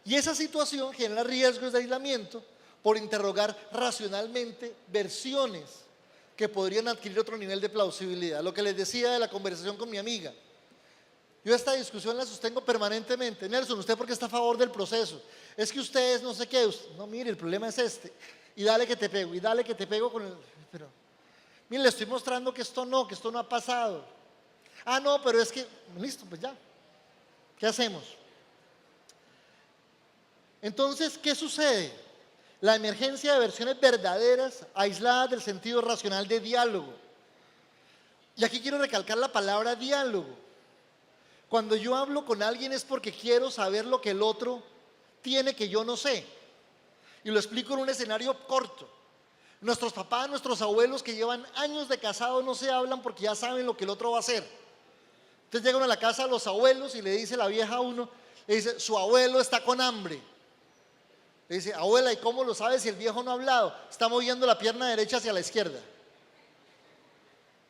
Y esa situación genera riesgos de aislamiento por interrogar racionalmente versiones que podrían adquirir otro nivel de plausibilidad. Lo que les decía de la conversación con mi amiga. Yo esta discusión la sostengo permanentemente. Nelson, ¿usted por qué está a favor del proceso? Es que usted es no sé qué. No, mire, el problema es este. Y dale que te pego, y dale que te pego con el... Pero, mire, le estoy mostrando que esto no ha pasado. Ah, no, pero es que... Listo, pues ya. ¿Qué hacemos? Entonces, ¿qué sucede? La emergencia de versiones verdaderas, aisladas del sentido racional de diálogo. Y aquí quiero recalcar la palabra diálogo. Cuando yo hablo con alguien es porque quiero saber lo que el otro tiene que yo no sé. Y lo explico en un escenario corto. Nuestros papás, nuestros abuelos que llevan años de casados no se hablan porque ya saben lo que el otro va a hacer. Entonces llegan a la casa de los abuelos y le dice la vieja a uno, le dice, su abuelo está con hambre. Le dice, abuela, ¿y cómo lo sabe si el viejo no ha hablado? Está moviendo la pierna derecha hacia la izquierda.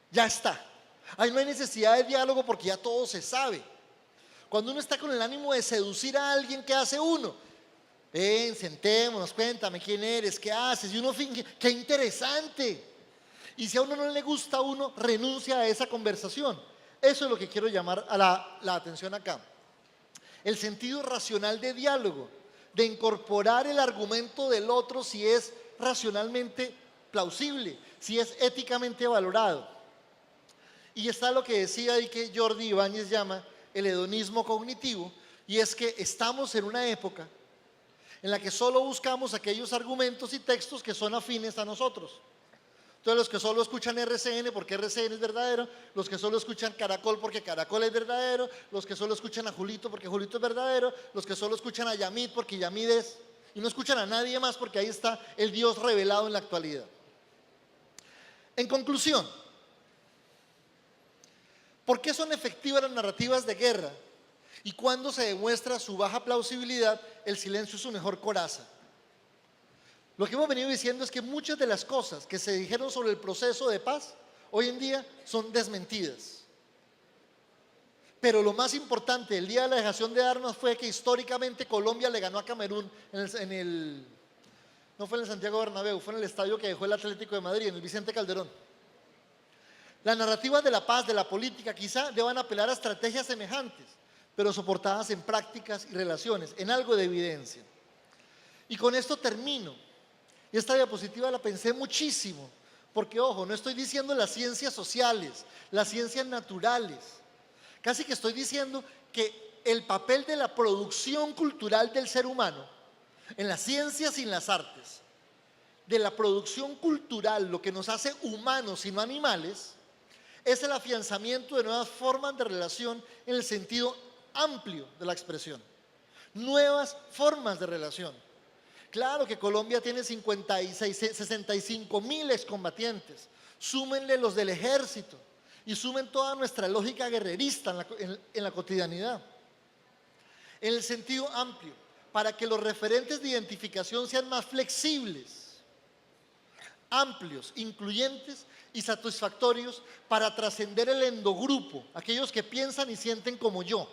Ya está. Ahí no hay necesidad de diálogo porque ya todo se sabe. Cuando uno está con el ánimo de seducir a alguien, ¿qué hace uno? Ven, sentémonos, cuéntame quién eres, qué haces. Y uno finge, qué interesante. Y si a uno no le gusta, uno renuncia a esa conversación. Eso es lo que quiero llamar a la atención acá. El sentido racional de diálogo, de incorporar el argumento del otro si es racionalmente plausible, si es éticamente valorado. Y está lo que decía y que Jordi Ibáñez llama el hedonismo cognitivo, y es que estamos en una época en la que solo buscamos aquellos argumentos y textos que son afines a nosotros. Entonces los que solo escuchan RCN porque RCN es verdadero, los que solo escuchan Caracol porque Caracol es verdadero, los que solo escuchan a Julito porque Julito es verdadero, los que solo escuchan a Yamid porque Yamid es, y no escuchan a nadie más porque ahí está el Dios revelado en la actualidad. En conclusión, ¿por qué son efectivas las narrativas de guerra? Y cuando se demuestra su baja plausibilidad, el silencio es su mejor coraza. Lo que hemos venido diciendo es que muchas de las cosas que se dijeron sobre el proceso de paz hoy en día son desmentidas. Pero lo más importante, el día de la dejación de armas fue que históricamente Colombia le ganó a Camerún no fue en el Santiago Bernabéu, fue en el estadio que dejó el Atlético de Madrid, en el Vicente Calderón. Las narrativas de la paz, de la política, quizá deban apelar a estrategias semejantes, pero soportadas en prácticas y relaciones, en algo de evidencia. Y con esto termino. Y esta diapositiva la pensé muchísimo, porque ojo, no estoy diciendo las ciencias sociales, las ciencias naturales. Casi que estoy diciendo que el papel de la producción cultural del ser humano, en las ciencias y en las artes, de la producción cultural, lo que nos hace humanos y no animales, es el afianzamiento de nuevas formas de relación en el sentido amplio de la expresión. Nuevas formas de relación. Claro que Colombia tiene 65.000 excombatientes, súmenle los del ejército y sumen toda nuestra lógica guerrerista en la cotidianidad. En el sentido amplio, para que los referentes de identificación sean más flexibles, amplios, incluyentes y satisfactorios para trascender el endogrupo, aquellos que piensan y sienten como yo,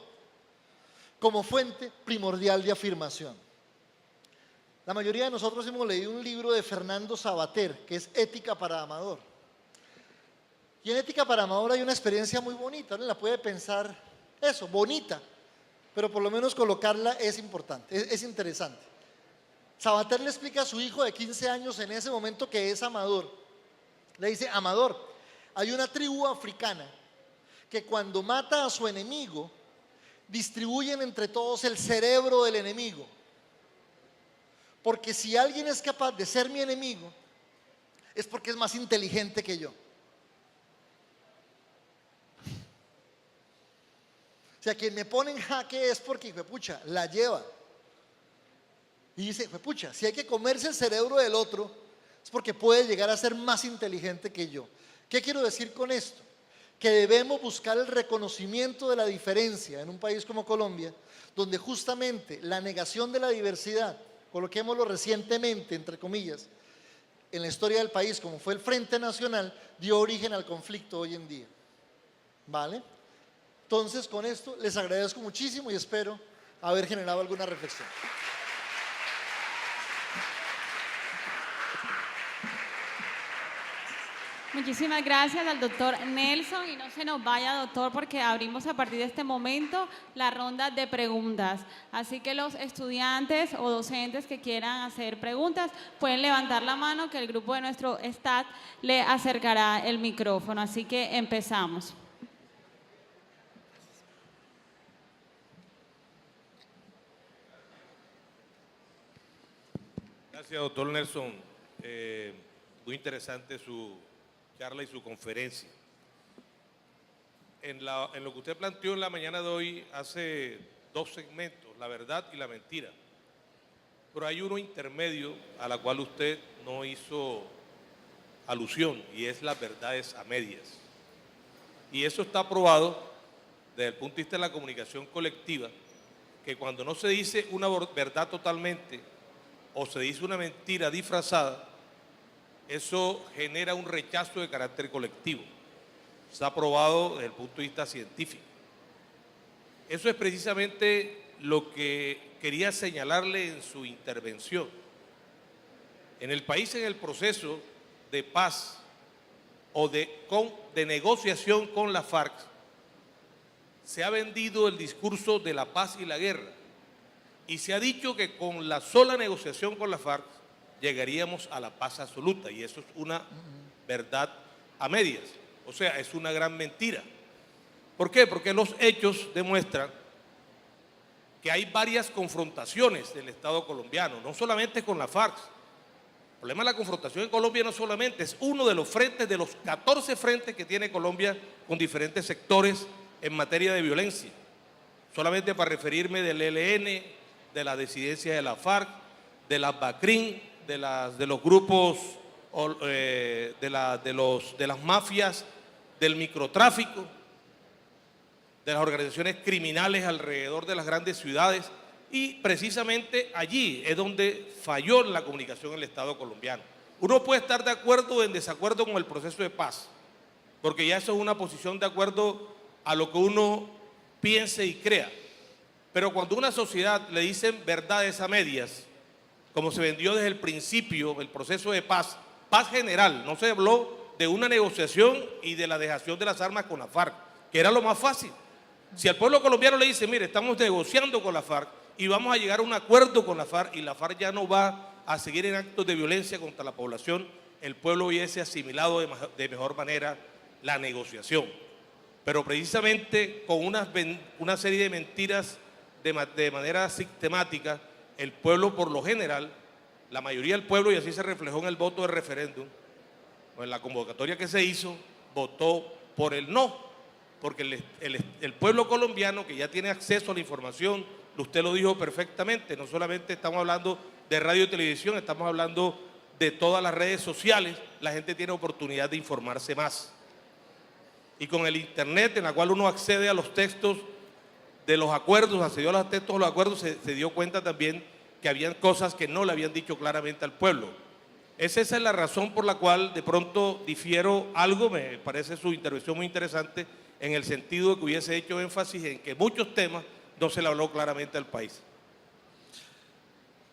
como fuente primordial de afirmación. La mayoría de nosotros hemos leído un libro de Fernando Savater, que es Ética para Amador. Y en Ética para Amador hay una experiencia muy bonita, uno la puede pensar, eso, bonita, pero por lo menos colocarla es importante, es interesante. Savater le explica a su hijo de 15 años en ese momento que es Amador. Le dice: Amador, hay una tribu africana que cuando mata a su enemigo, distribuyen entre todos el cerebro del enemigo. Porque si alguien es capaz de ser mi enemigo, es porque es más inteligente que yo. O sea, quien me pone en jaque es porque, pucha, la lleva. Y dice, pucha, si hay que comerse el cerebro del otro, es porque puede llegar a ser más inteligente que yo. ¿Qué quiero decir con esto? Que debemos buscar el reconocimiento de la diferencia en un país como Colombia, donde justamente la negación de la diversidad, coloquémoslo recientemente, entre comillas, en la historia del país, como fue el Frente Nacional, dio origen al conflicto hoy en día. ¿Vale? Entonces, con esto les agradezco muchísimo y espero haber generado alguna reflexión. Muchísimas gracias al doctor Nelson, y no se nos vaya, doctor, porque abrimos a partir de este momento la ronda de preguntas. Así que los estudiantes o docentes que quieran hacer preguntas pueden levantar la mano, que el grupo de nuestro staff le acercará el micrófono. Así que empezamos. Gracias, doctor Nelson. Muy interesante su charla y su conferencia. En lo que usted planteó en la mañana de hoy hace dos segmentos, la verdad y la mentira. Pero hay uno intermedio a la cual usted no hizo alusión, y es las verdades a medias. Y eso está probado desde el punto de vista de la comunicación colectiva, que cuando no se dice una verdad totalmente o se dice una mentira disfrazada, eso genera un rechazo de carácter colectivo. Está probado desde el punto de vista científico. Eso es precisamente lo que quería señalarle en su intervención. En el país, en el proceso de paz o de negociación con la FARC, se ha vendido el discurso de la paz y la guerra, y se ha dicho que con la sola negociación con la FARC llegaríamos a la paz absoluta, y eso es una verdad a medias, o sea, es una gran mentira. ¿Por qué? Porque los hechos demuestran que hay varias confrontaciones del Estado colombiano, no solamente con la FARC. El problema de la confrontación en Colombia no solamente es uno de los frentes, de los 14 frentes que tiene Colombia con diferentes sectores en materia de violencia. Solamente para referirme del ELN, de la disidencia de la FARC, de las BACRIN, de los grupos, de las mafias, del microtráfico, de las organizaciones criminales alrededor de las grandes ciudades, y precisamente allí es donde falló la comunicación en el Estado colombiano. Uno puede estar de acuerdo o en desacuerdo con el proceso de paz, porque ya eso es una posición de acuerdo a lo que uno piense y crea, pero cuando a una sociedad le dicen verdades a medias, como se vendió desde el principio el proceso de paz, paz general, no se habló de una negociación y de la dejación de las armas con la FARC, que era lo más fácil. Si al pueblo colombiano le dice, mire, estamos negociando con la FARC y vamos a llegar a un acuerdo con la FARC, y la FARC ya no va a seguir en actos de violencia contra la población, el pueblo hubiese asimilado de mejor manera la negociación. Pero precisamente con una serie de mentiras de manera sistemática, el pueblo, por lo general, la mayoría del pueblo, y así se reflejó en el voto de referéndum, o en la convocatoria que se hizo, votó por el no, porque el pueblo colombiano, que ya tiene acceso a la información, usted lo dijo perfectamente, no solamente estamos hablando de radio y televisión, estamos hablando de todas las redes sociales, la gente tiene oportunidad de informarse más. Y con el internet, en la cual uno accede a los textos de los acuerdos, accedió a los textos de los acuerdos, se dio cuenta también que habían cosas que no le habían dicho claramente al pueblo. Esa es la razón por la cual de pronto difiero algo, me parece su intervención muy interesante, en el sentido de que hubiese hecho énfasis en que muchos temas no se le habló claramente al país.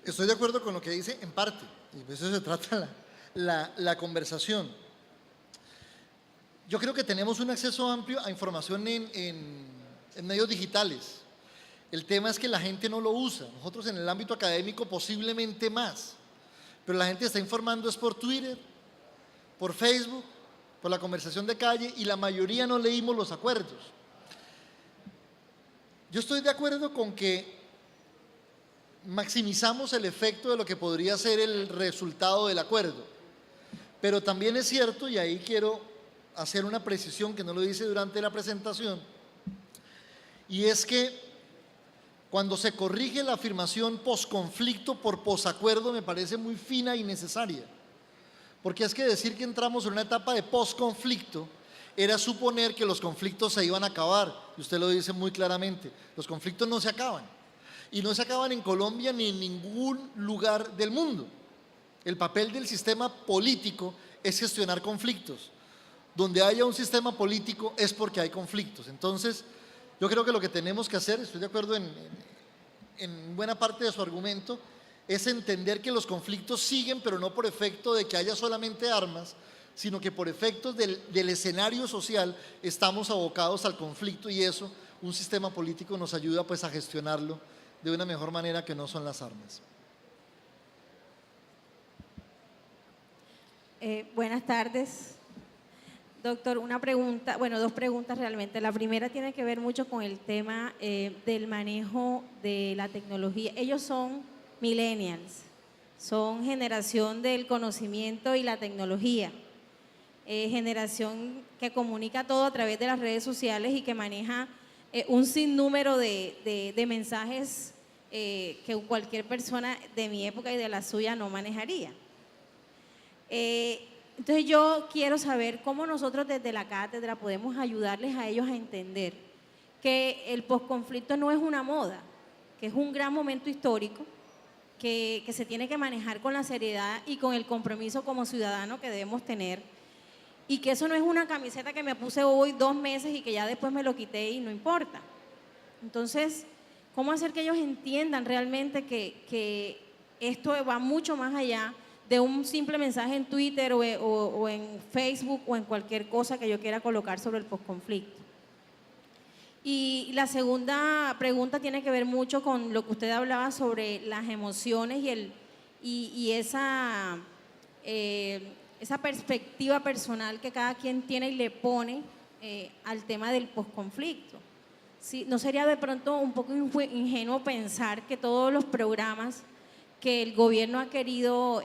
Estoy de acuerdo con lo que dice en parte, y de eso se trata la conversación. Yo creo que tenemos un acceso amplio a información en medios digitales. El tema es que la gente no lo usa. Nosotros en el ámbito académico posiblemente más, pero la gente está informando es por Twitter, por Facebook, por la conversación de calle, y la mayoría no leímos los acuerdos. Yo estoy de acuerdo con que maximizamos el efecto de lo que podría ser el resultado del acuerdo, pero también es cierto, y ahí quiero hacer una precisión que no lo hice durante la presentación, y es que cuando se corrige la afirmación posconflicto por posacuerdo me parece muy fina y necesaria, porque es que decir que entramos en una etapa de posconflicto era suponer que los conflictos se iban a acabar, y usted lo dice muy claramente, los conflictos no se acaban, y no se acaban en Colombia ni en ningún lugar del mundo. El papel del sistema político es gestionar conflictos. Donde haya un sistema político es porque hay conflictos. Entonces, yo creo que lo que tenemos que hacer, estoy de acuerdo en buena parte de su argumento, es entender que los conflictos siguen, pero no por efecto de que haya solamente armas, sino que por efectos del escenario social estamos abocados al conflicto, y eso, un sistema político nos ayuda pues a gestionarlo de una mejor manera que no son las armas. Buenas tardes. Doctor, una pregunta, bueno, dos preguntas realmente. La primera tiene que ver mucho con el tema del manejo de la tecnología. Ellos son millennials, son generación del conocimiento y la tecnología, generación que comunica todo a través de las redes sociales y que maneja un sinnúmero de mensajes que cualquier persona de mi época y de la suya no manejaría. Entonces yo quiero saber cómo nosotros desde la cátedra podemos ayudarles a ellos a entender que el posconflicto no es una moda, que es un gran momento histórico, que se tiene que manejar con la seriedad y con el compromiso como ciudadano que debemos tener, y que eso no es una camiseta que me puse hoy 2 meses y que ya después me lo quité y no importa. Entonces, ¿cómo hacer que ellos entiendan realmente que esto va mucho más allá de un simple mensaje en Twitter o en Facebook o en cualquier cosa que yo quiera colocar sobre el posconflicto? Y la segunda pregunta tiene que ver mucho con lo que usted hablaba sobre las emociones y esa perspectiva personal que cada quien tiene y le pone al tema del posconflicto. Sí, ¿no sería de pronto un poco ingenuo pensar que todos los programas que el gobierno ha querido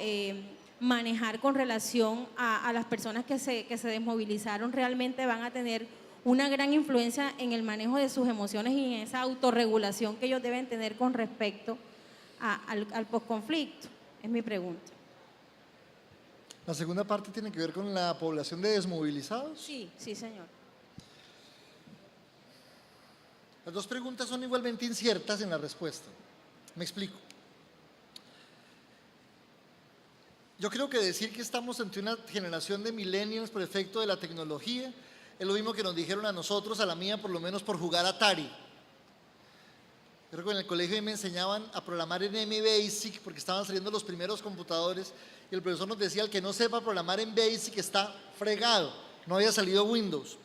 manejar con relación a las personas que se desmovilizaron realmente van a tener una gran influencia en el manejo de sus emociones y en esa autorregulación que ellos deben tener con respecto al posconflicto? Es mi pregunta. La segunda parte tiene que ver con la población de desmovilizados. Sí, sí, señor. Las dos preguntas son igualmente inciertas en la respuesta. Me explico. Yo creo que decir que estamos ante una generación de millennials por efecto de la tecnología es lo mismo que nos dijeron a nosotros, a la mía por lo menos, por jugar Atari. Creo que en el colegio me enseñaban a programar en MBasic porque estaban saliendo los primeros computadores y el profesor nos decía: el que no sepa programar en Basic está fregado, no había salido Windows.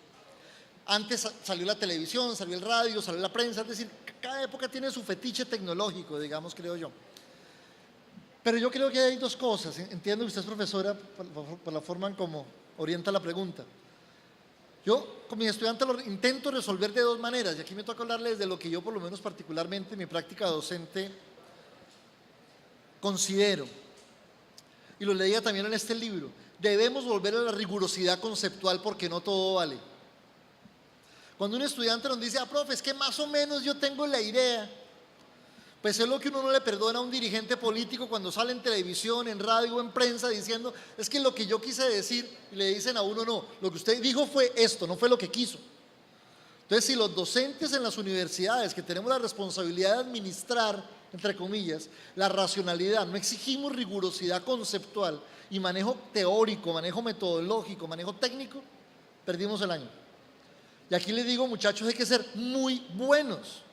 Antes salió la televisión, salió el radio, salió la prensa, es decir, cada época tiene su fetiche tecnológico, digamos, creo yo. Pero yo creo que hay dos cosas. Entiendo que usted es profesora por la forma en cómo orienta la pregunta. Yo con mis estudiantes lo intento resolver de dos maneras, y aquí me toca hablarles de lo que yo por lo menos particularmente en mi práctica docente considero, y lo leía también en este libro. Debemos volver a la rigurosidad conceptual porque no todo vale. Cuando un estudiante nos dice: profe, es que más o menos yo tengo la idea, pues es lo que uno no le perdona a un dirigente político cuando sale en televisión, en radio o en prensa diciendo: es que lo que yo quise decir, y le dicen a uno: no, lo que usted dijo fue esto, no fue lo que quiso. Entonces, si los docentes en las universidades, que tenemos la responsabilidad de administrar entre comillas, la racionalidad, no exigimos rigurosidad conceptual y manejo teórico, manejo metodológico, manejo técnico, perdimos el año. Y aquí les digo, muchachos, hay que ser muy buenos.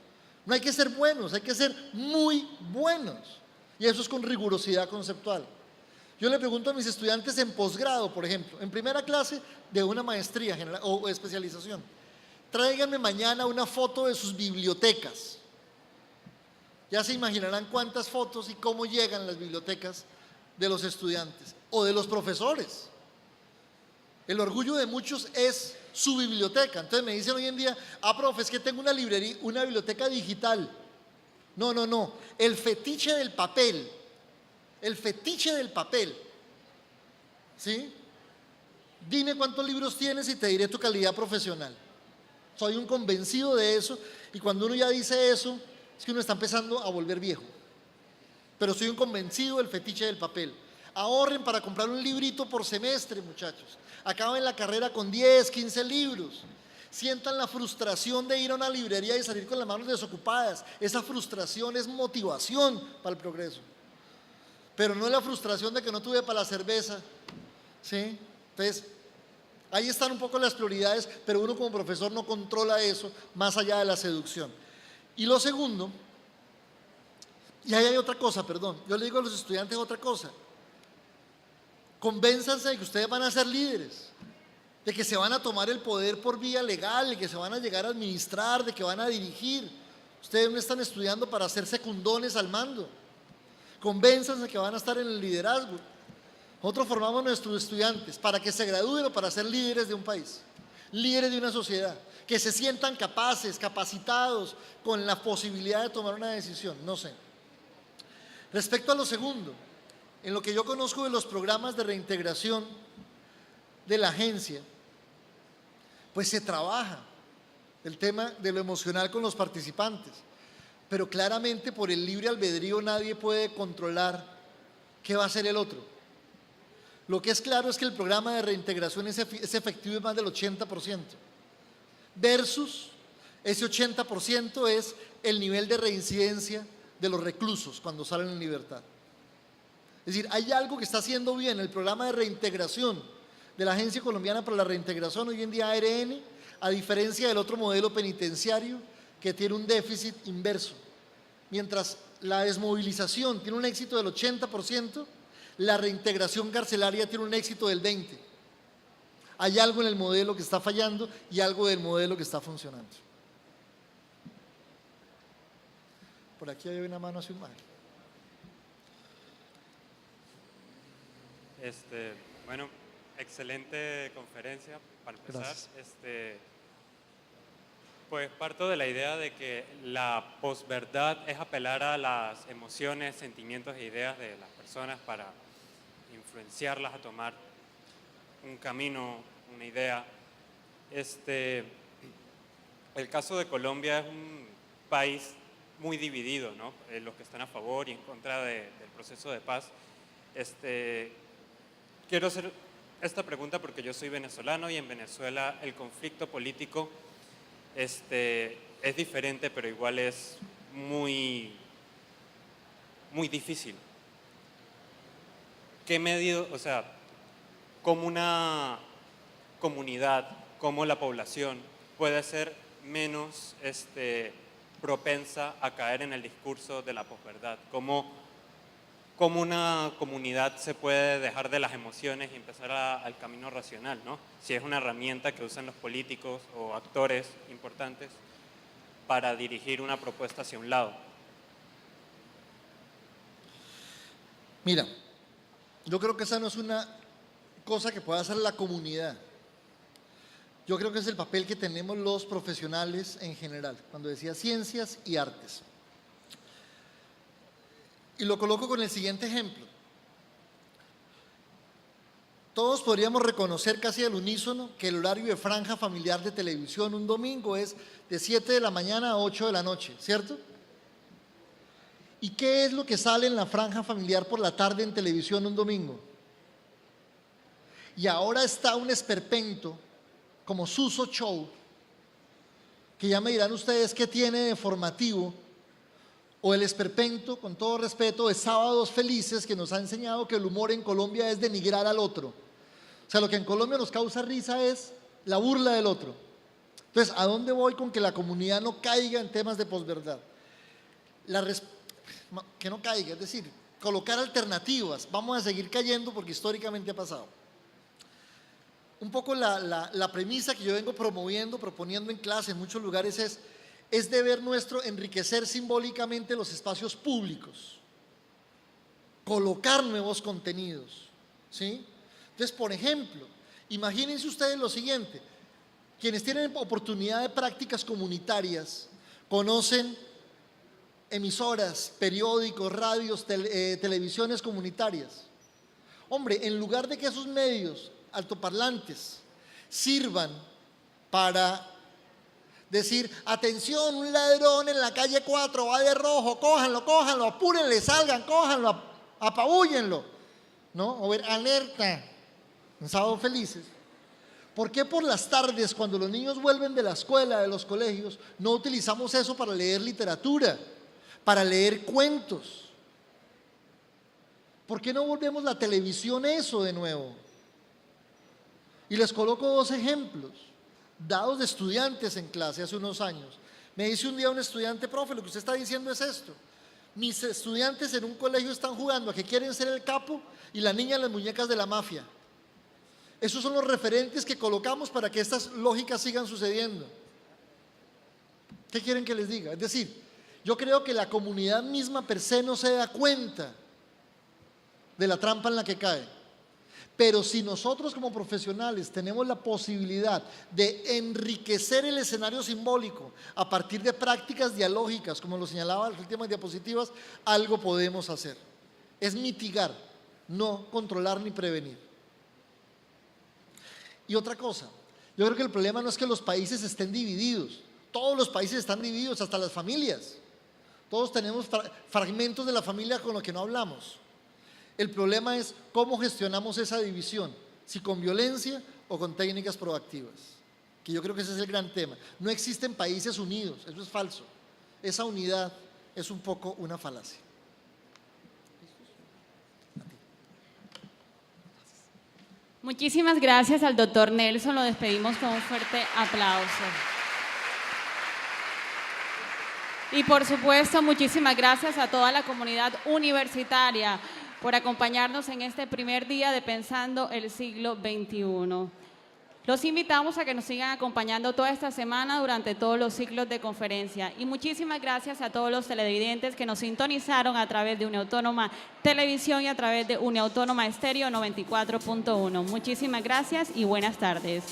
No hay que ser buenos, hay que ser muy buenos. Y eso es con rigurosidad conceptual. Yo le pregunto a mis estudiantes en posgrado, por ejemplo, en primera clase de una maestría general, o especialización, tráiganme mañana una foto de sus bibliotecas. Ya se imaginarán cuántas fotos y cómo llegan las bibliotecas de los estudiantes o de los profesores. El orgullo de muchos es su biblioteca. Entonces me dicen hoy en día, profe, es que tengo una librería, una biblioteca digital. No, no, no. El fetiche del papel. El fetiche del papel. ¿Sí? Dime cuántos libros tienes y te diré tu calidad profesional. Soy un convencido de eso. Y cuando uno ya dice eso, es que uno está empezando a volver viejo. Pero soy un convencido del fetiche del papel. Ahorren para comprar un librito por semestre, muchachos. Acaben la carrera con 10, 15 libros. Sientan la frustración de ir a una librería y salir con las manos desocupadas. Esa frustración es motivación para el progreso. Pero no es la frustración de que no tuve para la cerveza. ¿Sí? Entonces, ahí están un poco las prioridades, pero uno como profesor no controla eso más allá de la seducción. Y lo segundo, y ahí hay otra cosa, perdón, yo le digo a los estudiantes otra cosa. Convénzanse de que ustedes van a ser líderes, de que se van a tomar el poder por vía legal, de que se van a llegar a administrar, de que van a dirigir. Ustedes no están estudiando para ser secundones al mando. Convénzanse de que van a estar en el liderazgo. Nosotros formamos a nuestros estudiantes para que se gradúen o para ser líderes de un país, líderes de una sociedad, que se sientan capaces, capacitados, con la posibilidad de tomar una decisión. No sé. Respecto a lo segundo, en lo que yo conozco de los programas de reintegración de la agencia, pues se trabaja el tema de lo emocional con los participantes, pero claramente por el libre albedrío nadie puede controlar qué va a hacer el otro. Lo que es claro es que el programa de reintegración es efectivo en más del 80%, versus ese 80% es el nivel de reincidencia de los reclusos cuando salen en libertad. Es decir, hay algo que está haciendo bien el programa de reintegración de la Agencia Colombiana para la Reintegración, hoy en día ARN, a diferencia del otro modelo penitenciario que tiene un déficit inverso. Mientras la desmovilización tiene un éxito del 80%, la reintegración carcelaria tiene un éxito del 20%. Hay algo en el modelo que está fallando y algo del modelo que está funcionando. Por aquí hay una mano hacia un mar. Bueno, excelente conferencia para empezar. Gracias. Pues parto de la idea de que la posverdad es apelar a las emociones, sentimientos e ideas de las personas para influenciarlas a tomar un camino, una idea. El caso de Colombia es un país muy dividido, ¿no? Los que están a favor y en contra del proceso de paz. Quiero hacer esta pregunta porque yo soy venezolano y en Venezuela el conflicto político es diferente, pero igual es muy, muy difícil. ¿Qué medio, o sea, cómo una comunidad, cómo la población puede ser menos propensa a caer en el discurso de la posverdad? ¿Cómo una comunidad se puede dejar de las emociones y empezar al camino racional, ¿no? Si es una herramienta que usan los políticos o actores importantes para dirigir una propuesta hacia un lado. Mira, yo creo que esa no es una cosa que pueda hacer la comunidad. Yo creo que es el papel que tenemos los profesionales en general, cuando decía ciencias y artes. Y lo coloco con el siguiente ejemplo. Todos podríamos reconocer casi al unísono que el horario de franja familiar de televisión un domingo es de 7 de la mañana a 8 de la noche, ¿cierto? ¿Y qué es lo que sale en la franja familiar por la tarde en televisión un domingo? Y ahora está un esperpento como Suso Show, que ya me dirán ustedes qué tiene de formativo, o el esperpento, con todo respeto, de Sábados Felices, que nos ha enseñado que el humor en Colombia es denigrar al otro. O sea, lo que en Colombia nos causa risa es la burla del otro. Entonces, ¿a dónde voy con que la comunidad no caiga en temas de posverdad? Que no caiga, es decir, colocar alternativas. Vamos a seguir cayendo porque históricamente ha pasado. Un poco la premisa que yo vengo proponiendo en clase en muchos lugares es deber nuestro enriquecer simbólicamente los espacios públicos, colocar nuevos contenidos, ¿sí? Entonces, por ejemplo, imagínense ustedes lo siguiente: quienes tienen oportunidad de prácticas comunitarias conocen emisoras, periódicos, radios, televisiones comunitarias. Hombre, en lugar de que esos medios altoparlantes sirvan para decir, atención, un ladrón en la calle 4 va de rojo, cójanlo, cójanlo, apúrenle, salgan, cójanlo, apabúllenlo, ¿no? O ver, alerta, en Sábados Felices. ¿Por qué por las tardes, cuando los niños vuelven de la escuela, de los colegios, no utilizamos eso para leer literatura, para leer cuentos? ¿Por qué no volvemos la televisión eso de nuevo? Y les coloco dos ejemplos dados de estudiantes en clase hace unos años. Me dice un día un estudiante: profe, lo que usted está diciendo es esto: mis estudiantes en un colegio están jugando a que quieren ser el capo y la niña las muñecas de la mafia. Esos son los referentes que colocamos para que estas lógicas sigan sucediendo. ¿Qué quieren que les diga? Es decir, yo creo que la comunidad misma per se no se da cuenta de la trampa en la que cae. Pero si nosotros como profesionales tenemos la posibilidad de enriquecer el escenario simbólico a partir de prácticas dialógicas, como lo señalaba en las últimas diapositivas, algo podemos hacer. Es mitigar, no controlar ni prevenir. Y otra cosa, yo creo que el problema no es que los países estén divididos. Todos los países están divididos, hasta las familias. Todos tenemos fragmentos de la familia con los que no hablamos. El problema es cómo gestionamos esa división, si con violencia o con técnicas proactivas, que yo creo que ese es el gran tema. No existen países unidos, eso es falso. Esa unidad es un poco una falacia. Muchísimas gracias al doctor Nelson, lo despedimos con un fuerte aplauso. Y por supuesto, muchísimas gracias a toda la comunidad universitaria por acompañarnos en este primer día de Pensando el Siglo XXI. Los invitamos a que nos sigan acompañando toda esta semana durante todos los ciclos de conferencia. Y muchísimas gracias a todos los televidentes que nos sintonizaron a través de Uniautónoma Televisión y a través de Uniautónoma Estéreo 94.1. Muchísimas gracias y buenas tardes.